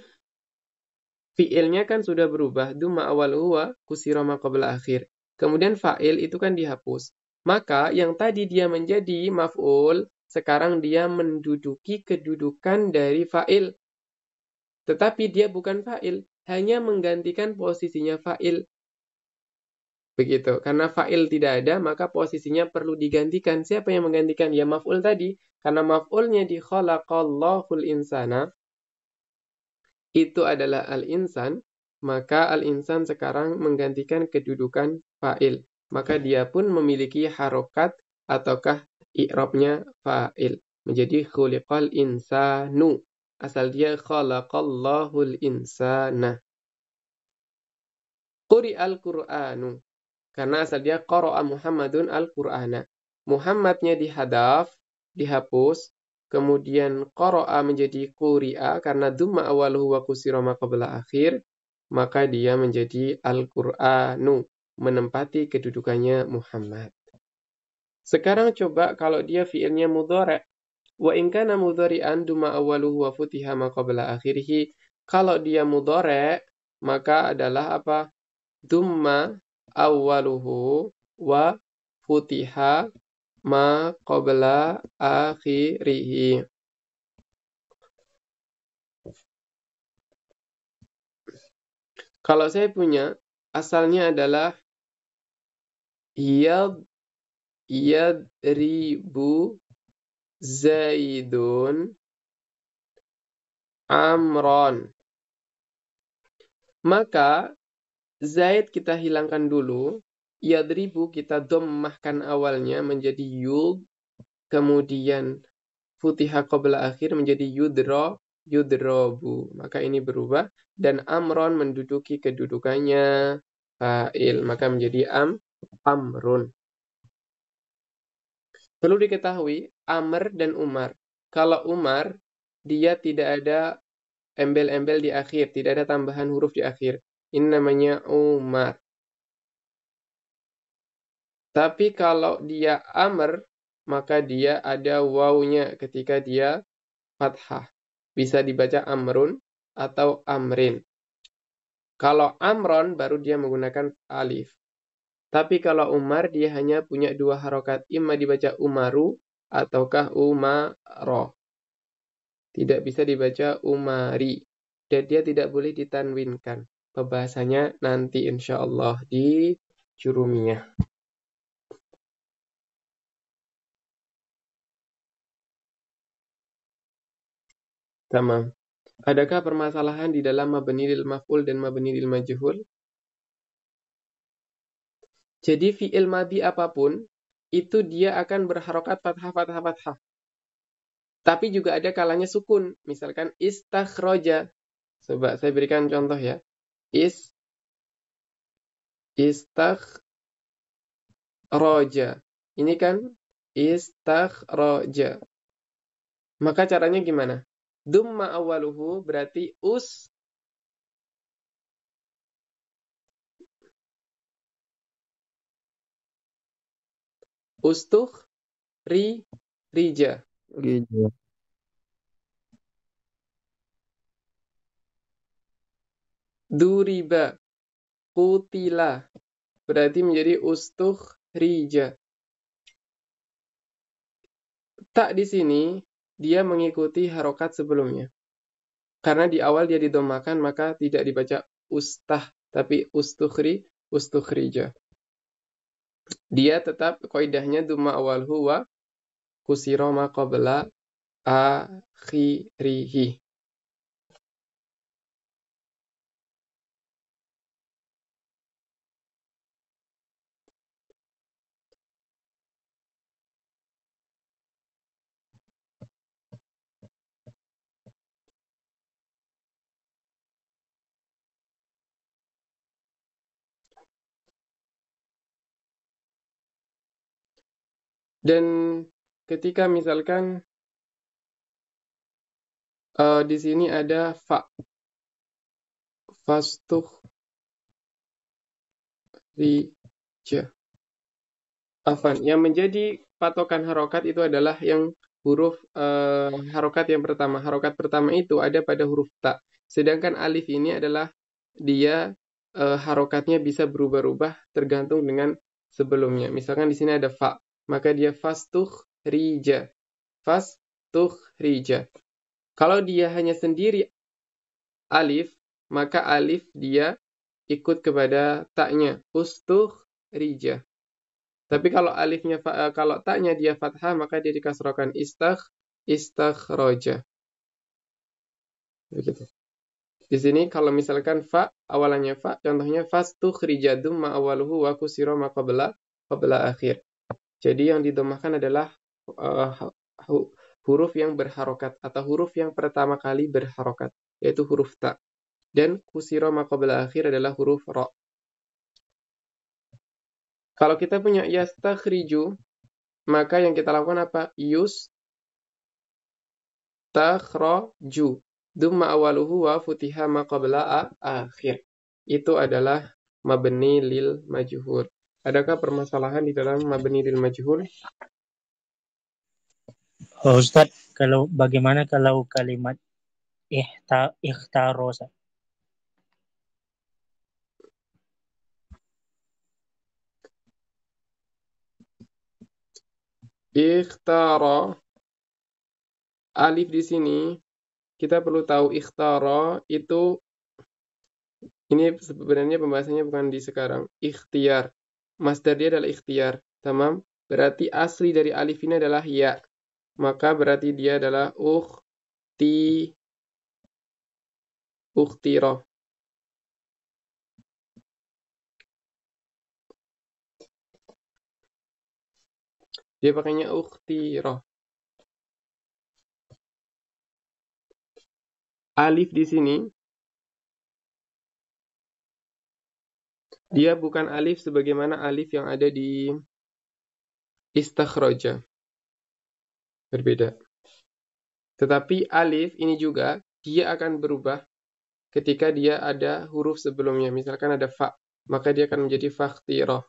fi'ilnya kan sudah berubah. Dumma awal huwa kusira ma qabla akhir. Kemudian fa'il itu kan dihapus. Maka yang tadi dia menjadi maf'ul, sekarang dia menduduki kedudukan dari fa'il. Tetapi dia bukan fa'il, hanya menggantikan posisinya fa'il. Begitu. Karena fa'il tidak ada, maka posisinya perlu digantikan. Siapa yang menggantikan? Ya maf'ul tadi. Karena maf'ulnya di khalaqallahul insana, itu adalah al-insan, maka al-insan sekarang menggantikan kedudukan fa'il. Maka dia pun memiliki harokat ataukah i'rabnya fa'il. Menjadi khuliqal insanu. Asal dia khalaqallahul insana. Quri'al Qur'anu. Karena asal dia qara'a Muhammadun al-Qur'ana. Muhammadnya dihadaf, dihapus. Kemudian qara'a menjadi quri'a karena dumma awaluhu wa kusira ma qabla akhir. Maka dia menjadi al-Qur'anu. Menempati kedudukannya Muhammad. Sekarang coba kalau dia fi'ilnya mudhari'. Wa in kana mudhari'an dumma awaluhu wa futiha ma qabla akhirih. Kalau dia mudhari', maka adalah apa? Dumma awaluhu wa futiha ma qabla akhirih. Kalau saya punya, asalnya adalah yadribu Zaidun Amron. Maka Zaid kita hilangkan dulu. Yadribu kita dhammahkan awalnya menjadi yud. Kemudian futiha qabla akhir menjadi yudrobu. Maka ini berubah. Dan Amron menduduki kedudukannya fa'il. Maka menjadi amrun. Perlu diketahui, Amr dan Umar. Kalau Umar, dia tidak ada embel-embel di akhir. Tidak ada tambahan huruf di akhir. Ini namanya Umar. Tapi kalau dia Amr, maka dia ada wawunya ketika dia fathah. Bisa dibaca Amrun atau Amrin. Kalau Amron, baru dia menggunakan alif. Tapi kalau Umar, dia hanya punya dua harokat. Imma dibaca Umaru, ataukah Umaro. Tidak bisa dibaca Umari. Dan dia tidak boleh ditanwinkan. Pembahasannya nanti insya Allah di Jurumiyah. Tamam. Adakah permasalahan di dalam mabni lil maf'ul dan mabni lil majhul? Jadi fi'il madhi apapun, itu dia akan berharokat fathah. Tapi juga ada kalanya sukun. Misalkan istakhroja. Coba saya berikan contoh ya. Istakhroja. Ini kan istakhroja. Maka caranya gimana? Dumma awaluhu berarti rija. Duriba, qutila. Berarti menjadi rija. Tak di sini, dia mengikuti harokat sebelumnya. Karena di awal dia didomakan, maka tidak dibaca ustah, tapi ustukhrija. Dia tetap kaidahnya dumma awalhu wa kusira ma qabla akhirihi. Dan ketika misalkan di sini ada fastukhrija. Afan, yang menjadi patokan harokat itu adalah yang huruf harokat yang pertama. Harokat pertama itu ada pada huruf ta. Sedangkan alif ini adalah dia harokatnya bisa berubah-ubah tergantung dengan sebelumnya. Misalkan di sini ada fa, maka dia fastukhrija. Kalau dia hanya sendiri alif, maka alif dia ikut kepada taknya, ustukhrija. Tapi kalau alifnya kalau taknya dia fathah, maka dia dikasrohkan istakhroja. Begitu. Di sini kalau misalkan fa awalannya fa, contohnya fastukhrija dumma awaluhu wa kusira ma qabla akhir. Jadi yang didomahkan adalah huruf yang berharokat atau huruf yang pertama kali berharokat, yaitu huruf ta. Dan kusira ma qabla akhir adalah huruf ra. Kalau kita punya yastakhriju, maka yang kita lakukan apa? Yustakhraju. Dumma awaluhu wa futiha ma qabla akhir. Itu adalah mabni lil majhul. Adakah permasalahan di dalam mabni lil majhul? Oh, Ustaz, bagaimana kalau kalimat ikhtarosa? Ikhtara, alif di sini kita perlu tahu ikhtara itu, ini sebenarnya pembahasannya bukan di sekarang. Ikhtiar, masdar dia adalah ikhtiar, tamam? Berarti asli dari alif ini adalah ya, maka berarti dia adalah ukhtira. Dia pakainya ukhtira. Alif di sini dia bukan alif sebagaimana alif yang ada di istakhraja. Berbeda. Tetapi alif ini juga dia akan berubah ketika dia ada huruf sebelumnya. Misalkan ada fa, maka dia akan menjadi fakhtira.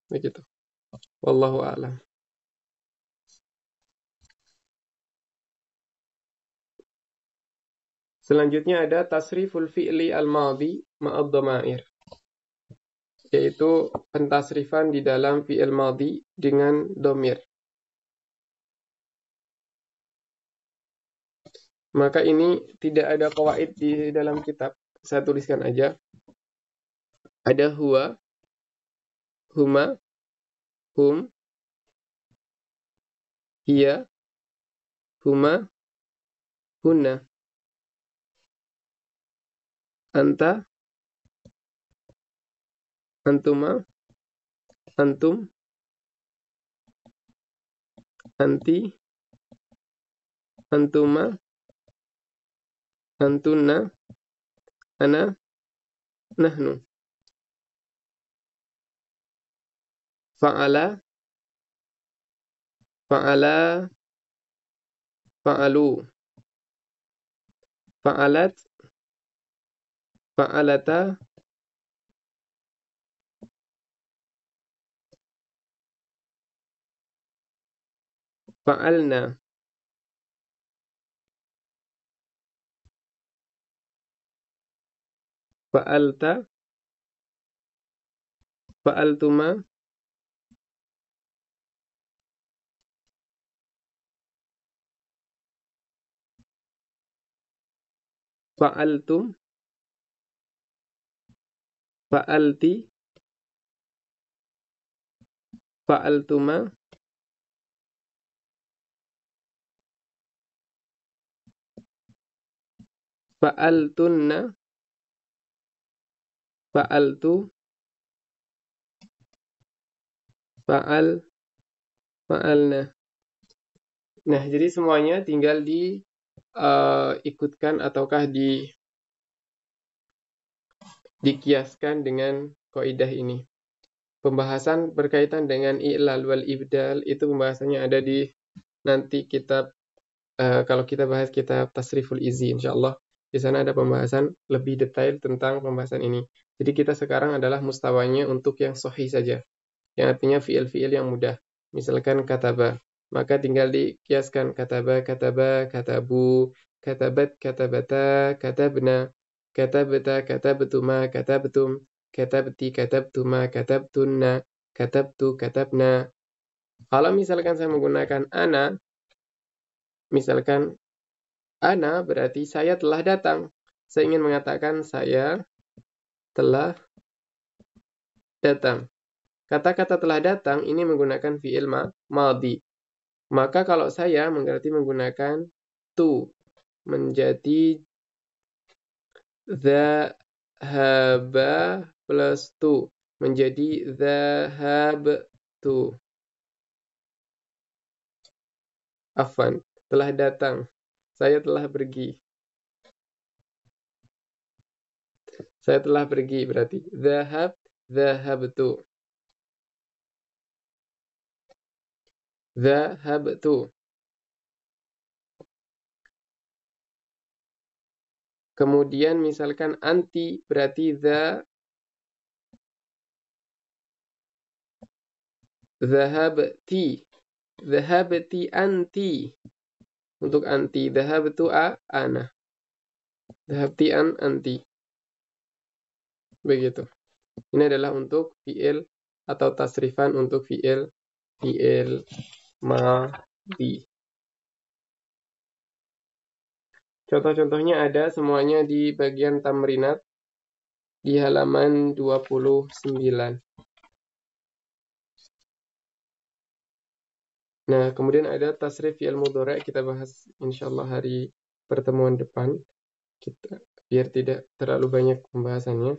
Begitu. Wallahu a'lam. Selanjutnya ada tasriful fi'li al-madhi ma'ad dhamair, yaitu pentasrifan di dalam fi'il madhi dengan dhamir. Maka ini tidak ada qawaid di dalam kitab. Saya tuliskan aja. Ada huwa, huma, hum, hiya, huma, hunna. Anta, antuma, antum, anti, antuma, antunna, ana, nahnu. Fa'ala, fa'ala, fa'alu. Fa'alat, fa'alata, fa'alna. Fa'alta, fa'altuma, fa'altum, fa'alti, fa'altuma, fa'altunna, fa'altu, fa'alna. Nah, jadi semuanya tinggal diikutkan ataukah dikiaskan dengan kaidah ini. Pembahasan berkaitan dengan i'lal wal ibdal itu pembahasannya ada di nanti kitab, kalau kita bahas kitab Tasriful Izi, insyaallah di sana ada pembahasan lebih detail tentang pembahasan ini. Jadi kita sekarang adalah mustawanya untuk yang sahih saja, yang artinya fiil-fiil yang mudah. Misalkan kataba, maka tinggal dikiaskan kataba, kataba, katabu, katabat, katabata, katabna, katabta, katabtuma, katabtum, katabti, katabtuma, katabtunna, katabtu, katabna. Kalau misalkan saya menggunakan ana, misalkan ana berarti saya telah datang. Saya ingin mengatakan saya telah datang. Kata-kata telah datang ini menggunakan fi'il madhi. Maka kalau saya berarti menggunakan tu, menjadi dhahaba plus tu, menjadi dhahabtu. Afwan, telah datang. Saya telah pergi. Saya telah pergi berarti. Dhahabtu. Dhahabtu. Kemudian misalkan anti berarti dhahabti. Dhahabti anti. Untuk anti. Dhahabtu ana. Dhahabti anti. Begitu. Ini adalah untuk fi'il atau tasrifan untuk fi'il madhi. Contoh-contohnya ada semuanya di bagian tamrinat di halaman 29. Nah, kemudian ada tasrif fi'il mudhari', kita bahas insyaallah hari pertemuan depan. Kita biar tidak terlalu banyak pembahasannya.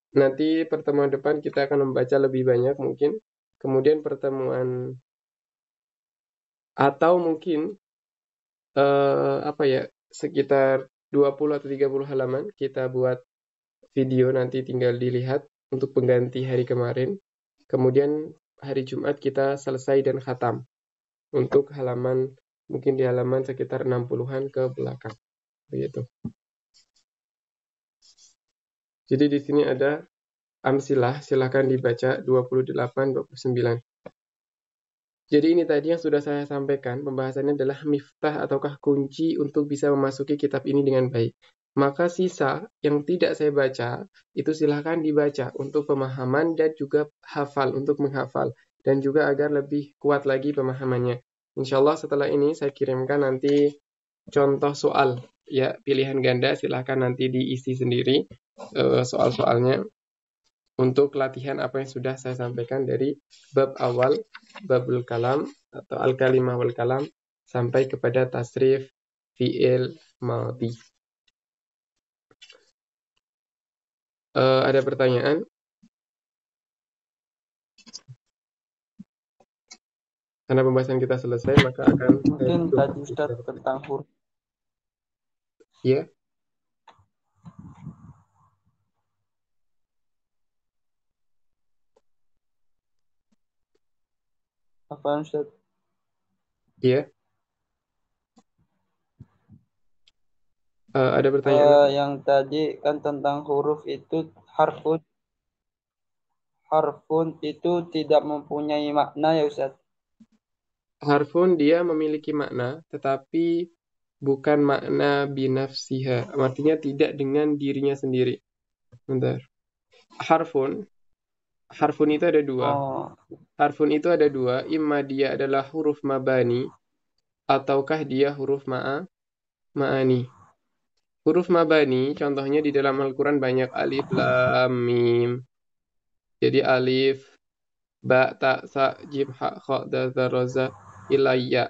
Nanti pertemuan depan kita akan membaca lebih banyak mungkin. Kemudian pertemuan atau mungkin sekitar 20 atau 30 halaman kita buat video, nanti tinggal dilihat untuk pengganti hari kemarin. Kemudian hari Jumat kita selesai dan khatam untuk halaman, mungkin di halaman sekitar 60-an ke belakang. Begitu. Jadi di sini ada amsilah, silakan dibaca 28, 29. Jadi ini tadi yang sudah saya sampaikan, pembahasannya adalah miftah ataukah kunci untuk bisa memasuki kitab ini dengan baik. Maka sisa yang tidak saya baca, itu silahkan dibaca untuk pemahaman dan juga hafal, untuk menghafal. Dan juga agar lebih kuat lagi pemahamannya. Insya Allah setelah ini saya kirimkan nanti contoh soal, ya pilihan ganda, silahkan nanti diisi sendiri soal-soalnya. Untuk latihan apa yang sudah saya sampaikan dari bab awal, babul kalam atau al-kalimah wal kalam, sampai kepada tasrif fi'il madhi. Ada pertanyaan? Karena pembahasan kita selesai, maka akan mungkin tadi Ustaz tentang huruf. Ya. Apa Ustaz? Iya. Ada pertanyaan? Yang tadi kan tentang huruf itu harfun itu tidak mempunyai makna ya Ustaz? Harfun dia memiliki makna, tetapi bukan makna binafsiha. Artinya tidak dengan dirinya sendiri. Bentar. Harfun itu ada dua. Harfun itu ada dua. Imma dia adalah huruf mabani, ataukah dia huruf ma'ani. Huruf mabani, contohnya di dalam Al-Quran banyak alif, lam, mim. Jadi alif, ba, ta, sa, jim, ha, kha, da, za, ra, za, ilayya.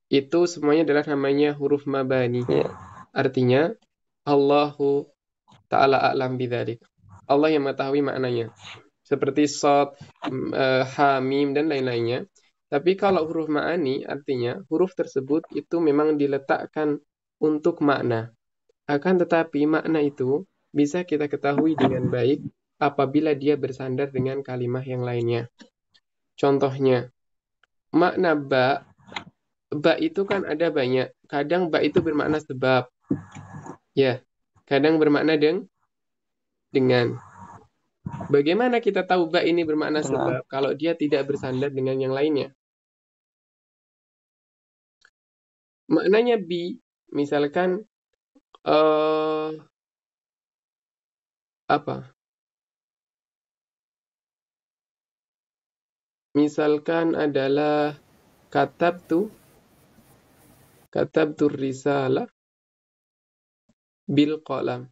Itu semuanya adalah namanya huruf mabani. Artinya, Allahu ta'ala a'lam bidzalik. Allah yang mengetahui maknanya. Seperti shad, ha, mim, dan lain-lainnya. Tapi kalau huruf ma'ani, artinya huruf tersebut itu memang diletakkan untuk makna. Akan tetapi makna itu bisa kita ketahui dengan baik apabila dia bersandar dengan kalimat yang lainnya. Contohnya, makna ba itu kan ada banyak. Kadang ba itu bermakna sebab. Ya, kadang bermakna dengan. Bagaimana kita tahu ba ini bermakna sebab kalau dia tidak bersandar dengan yang lainnya? Maknanya bi, misalkan misalkan adalah katabtu risalah bil qalam.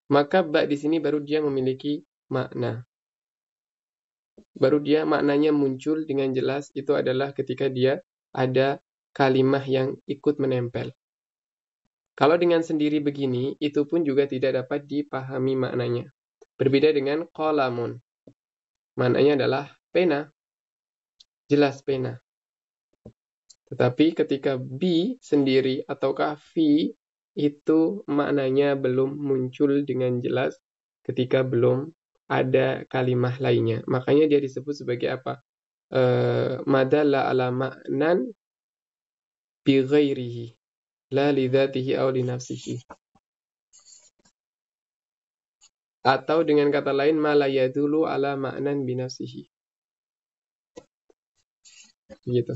Maka ba di sini baru dia memiliki makna. Baru dia maknanya muncul dengan jelas, itu adalah ketika dia ada kalimah yang ikut menempel. Kalau dengan sendiri begini, itu pun juga tidak dapat dipahami maknanya. Berbeda dengan qalamun. Maknanya adalah pena. Jelas pena. Tetapi ketika bi sendiri ataukah fi itu maknanya belum muncul dengan jelas ketika belum ada kalimah lainnya. Makanya dia disebut sebagai apa? Madalla ala ma'nan bi ghairihi la li dzatihi aw li nafsihi. Atau dengan kata lain ma la yadulu ala ma'nan bi nafsihi. Gitu.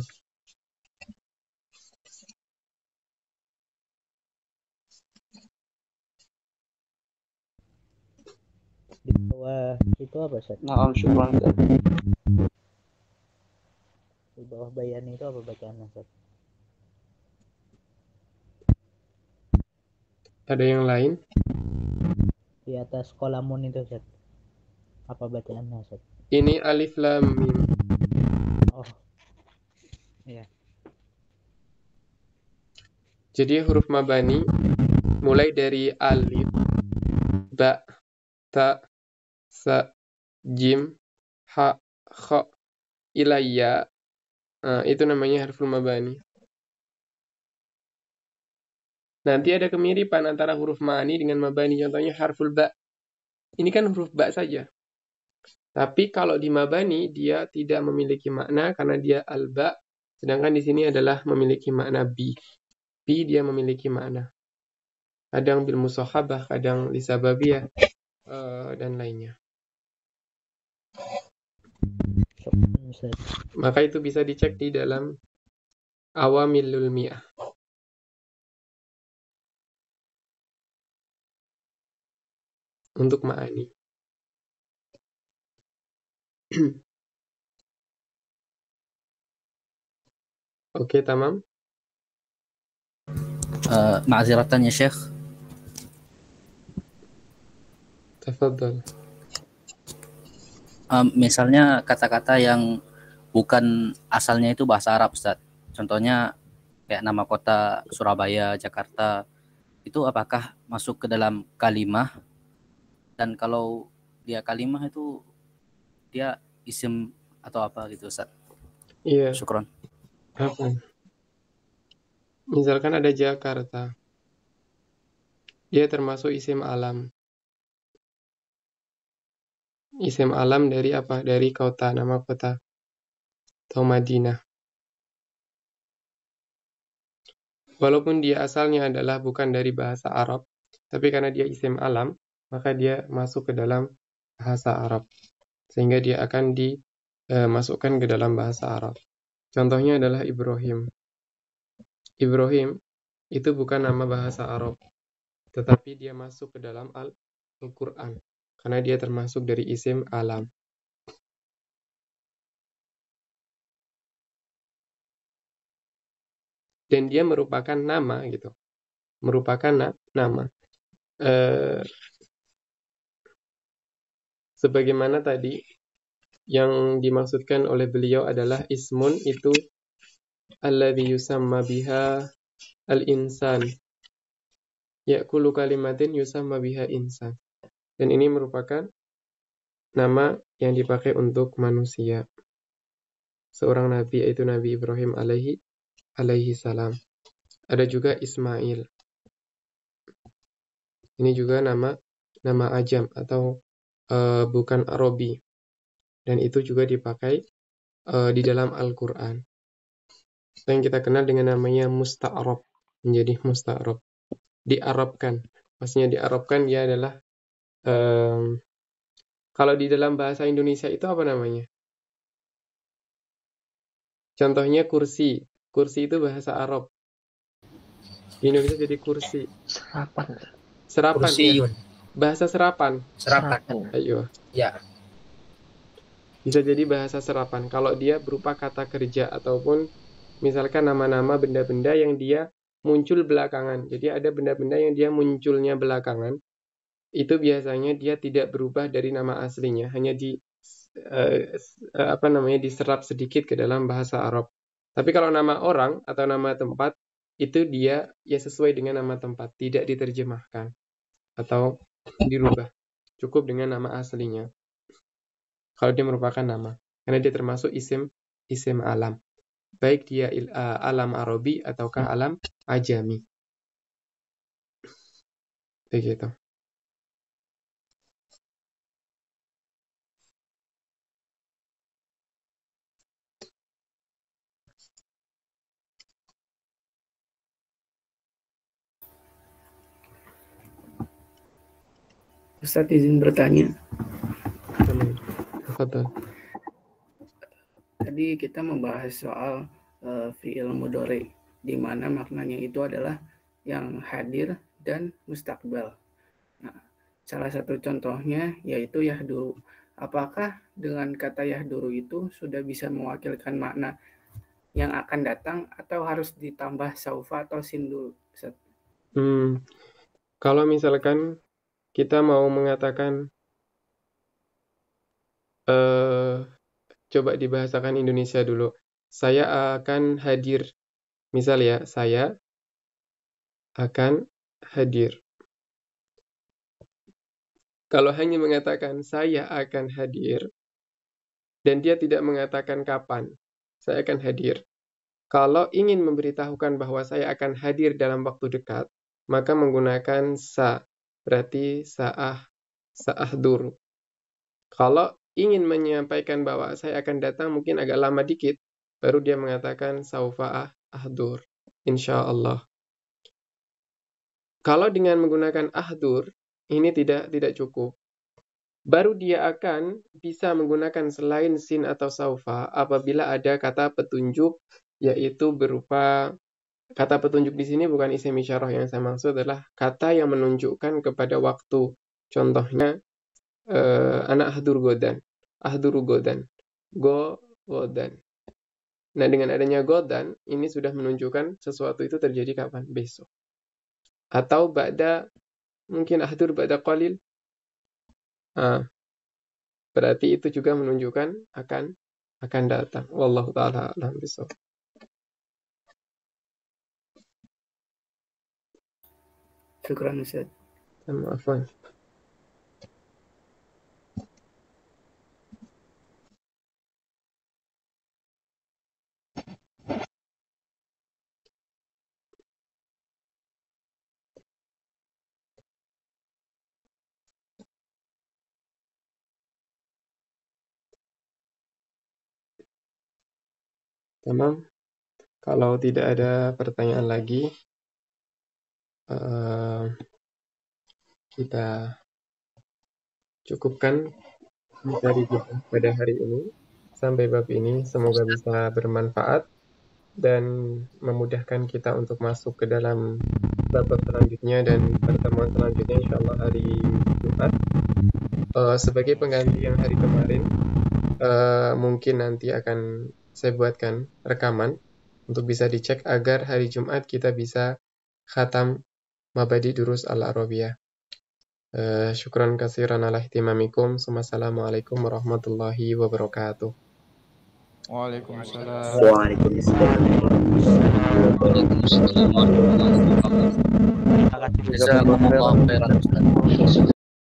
Di bawah itu apa, Ustaz? Nah, syukran. Di bawah bayani itu apa bacaannya, Ustaz? Ada yang lain? Di atas kolamun itu, Ustaz. Apa bacaannya, Ustaz? Ini alif lam mim. Oh. Iya. Jadi huruf mabani mulai dari alif, ba, ta, sa, jim, ha, kha, ila ya. Itu namanya huruf mabani. Nanti ada kemiripan antara huruf ma'ani dengan mabani. Contohnya harful ba. Ini kan huruf ba saja. Tapi kalau di mabani dia tidak memiliki makna karena dia al-ba. Sedangkan di sini adalah memiliki makna bi. Bi dia memiliki makna. Kadang bil musahabah, kadang lisababiyah, dan lainnya. Maka itu bisa dicek di dalam Awamilul Mi'ah. Untuk ma'ani. Oke, tamam. Ma'ziratan ya Syekh. Tafadhal. Misalnya kata-kata yang bukan asalnya itu bahasa Arab, Ustaz. Contohnya kayak nama kota Surabaya, Jakarta. Itu apakah masuk ke dalam kalimah? Dan kalau dia kalimah itu dia isim atau apa gitu, Ustaz? Iya. Syukron. Misalkan ada Jakarta. Dia termasuk isim alam. Isim alam dari apa? Dari kota, nama kota. Atau Madinah. Walaupun dia asalnya adalah bukan dari bahasa Arab, tapi karena dia isim alam, maka dia masuk ke dalam bahasa Arab. Sehingga dia akan dimasukkan ke dalam bahasa Arab. Contohnya adalah Ibrahim. Ibrahim itu bukan nama bahasa Arab, tetapi dia masuk ke dalam Al-Quran. Karena dia termasuk dari isim alam. Dan dia merupakan nama gitu. Merupakan nama. Sebagaimana tadi yang dimaksudkan oleh beliau adalah ismun itu alladhi yusamma biha al-insan. Ya'kulu kalimatin yusamma biha insan. Dan ini merupakan nama yang dipakai untuk manusia. Seorang nabi yaitu Nabi Ibrahim alaihi salam. Ada juga Ismail. Ini juga nama ajam atau bukan Arabi. Dan itu juga dipakai di dalam Al-Quran. Yang kita kenal dengan namanya musta'arab. Menjadi musta'arab. Diarabkan. Maksudnya diarabkan dia adalah kalau di dalam bahasa Indonesia itu apa namanya? Contohnya kursi. Kursi itu bahasa Arab. Di Indonesia jadi kursi. Serapan. Kursiyun. Ya. Bahasa serapan. Ayo. Ya. Bisa jadi bahasa serapan. Kalau dia berupa kata kerja ataupun misalkan nama-nama benda-benda yang dia muncul belakangan. Jadi ada benda-benda yang dia munculnya belakangan. Itu biasanya dia tidak berubah dari nama aslinya, hanya diserap sedikit ke dalam bahasa Arab. Tapi kalau nama orang atau nama tempat itu dia ya sesuai dengan nama tempat, tidak diterjemahkan atau dirubah. Cukup dengan nama aslinya. Kalau dia merupakan nama, karena dia termasuk isim alam. baik dia alam Arabi ataukah alam Ajami. Begitu. Ustadz izin bertanya. Tadi kita membahas soal fi'il mudhari, di mana maknanya itu adalah yang hadir dan mustaqbal. Nah, salah satu contohnya yaitu yahduru. Apakah dengan kata yahduru itu sudah bisa mewakilkan makna yang akan datang atau harus ditambah saufa atau sin dulu? Kalau misalkan kita mau mengatakan coba dibahasakan Indonesia dulu. Saya akan hadir. Misal ya, saya akan hadir. Kalau hanya mengatakan saya akan hadir dan dia tidak mengatakan kapan saya akan hadir. Kalau ingin memberitahukan bahwa saya akan hadir dalam waktu dekat, maka menggunakan sa. Berarti sa'ahdur. Kalau ingin menyampaikan bahwa saya akan datang mungkin agak lama dikit, baru dia mengatakan saufa ahdur, insyaallah. Kalau dengan menggunakan ahdur, ini tidak cukup. Baru dia akan bisa menggunakan selain sin atau saufa apabila ada kata petunjuk, yaitu berupa kata petunjuk di sini bukan isim isyarah, yang saya maksud adalah kata yang menunjukkan kepada waktu. Contohnya anak ahdur godan, ahduru godan, godan. Nah, dengan adanya godan, ini sudah menunjukkan sesuatu itu terjadi kapan? Besok. Atau mungkin ahdur ba'da qalil. Berarti itu juga menunjukkan akan datang. Wallahu ta'ala a'lam bishawab. Syukran Ustaz. Afwan. Tamam. Kalau tidak ada pertanyaan lagi, kita cukupkan dari kita pada hari ini sampai bab ini. Semoga bisa bermanfaat dan memudahkan kita untuk masuk ke dalam bab selanjutnya dan pertemuan selanjutnya insyaallah hari Jumat. Sebagai pengganti yang hari kemarin, mungkin nanti akan saya buatkan rekaman untuk bisa dicek agar hari Jumat kita bisa khatam Mabadi Durus Al-Arabiyah. Syukran katsiran ala ihtimamikum. Assalamualaikum warahmatullahi wabarakatuh. Waalaikumsalam. Waalaikumsalam. Jazakumullah khairan Ustaz.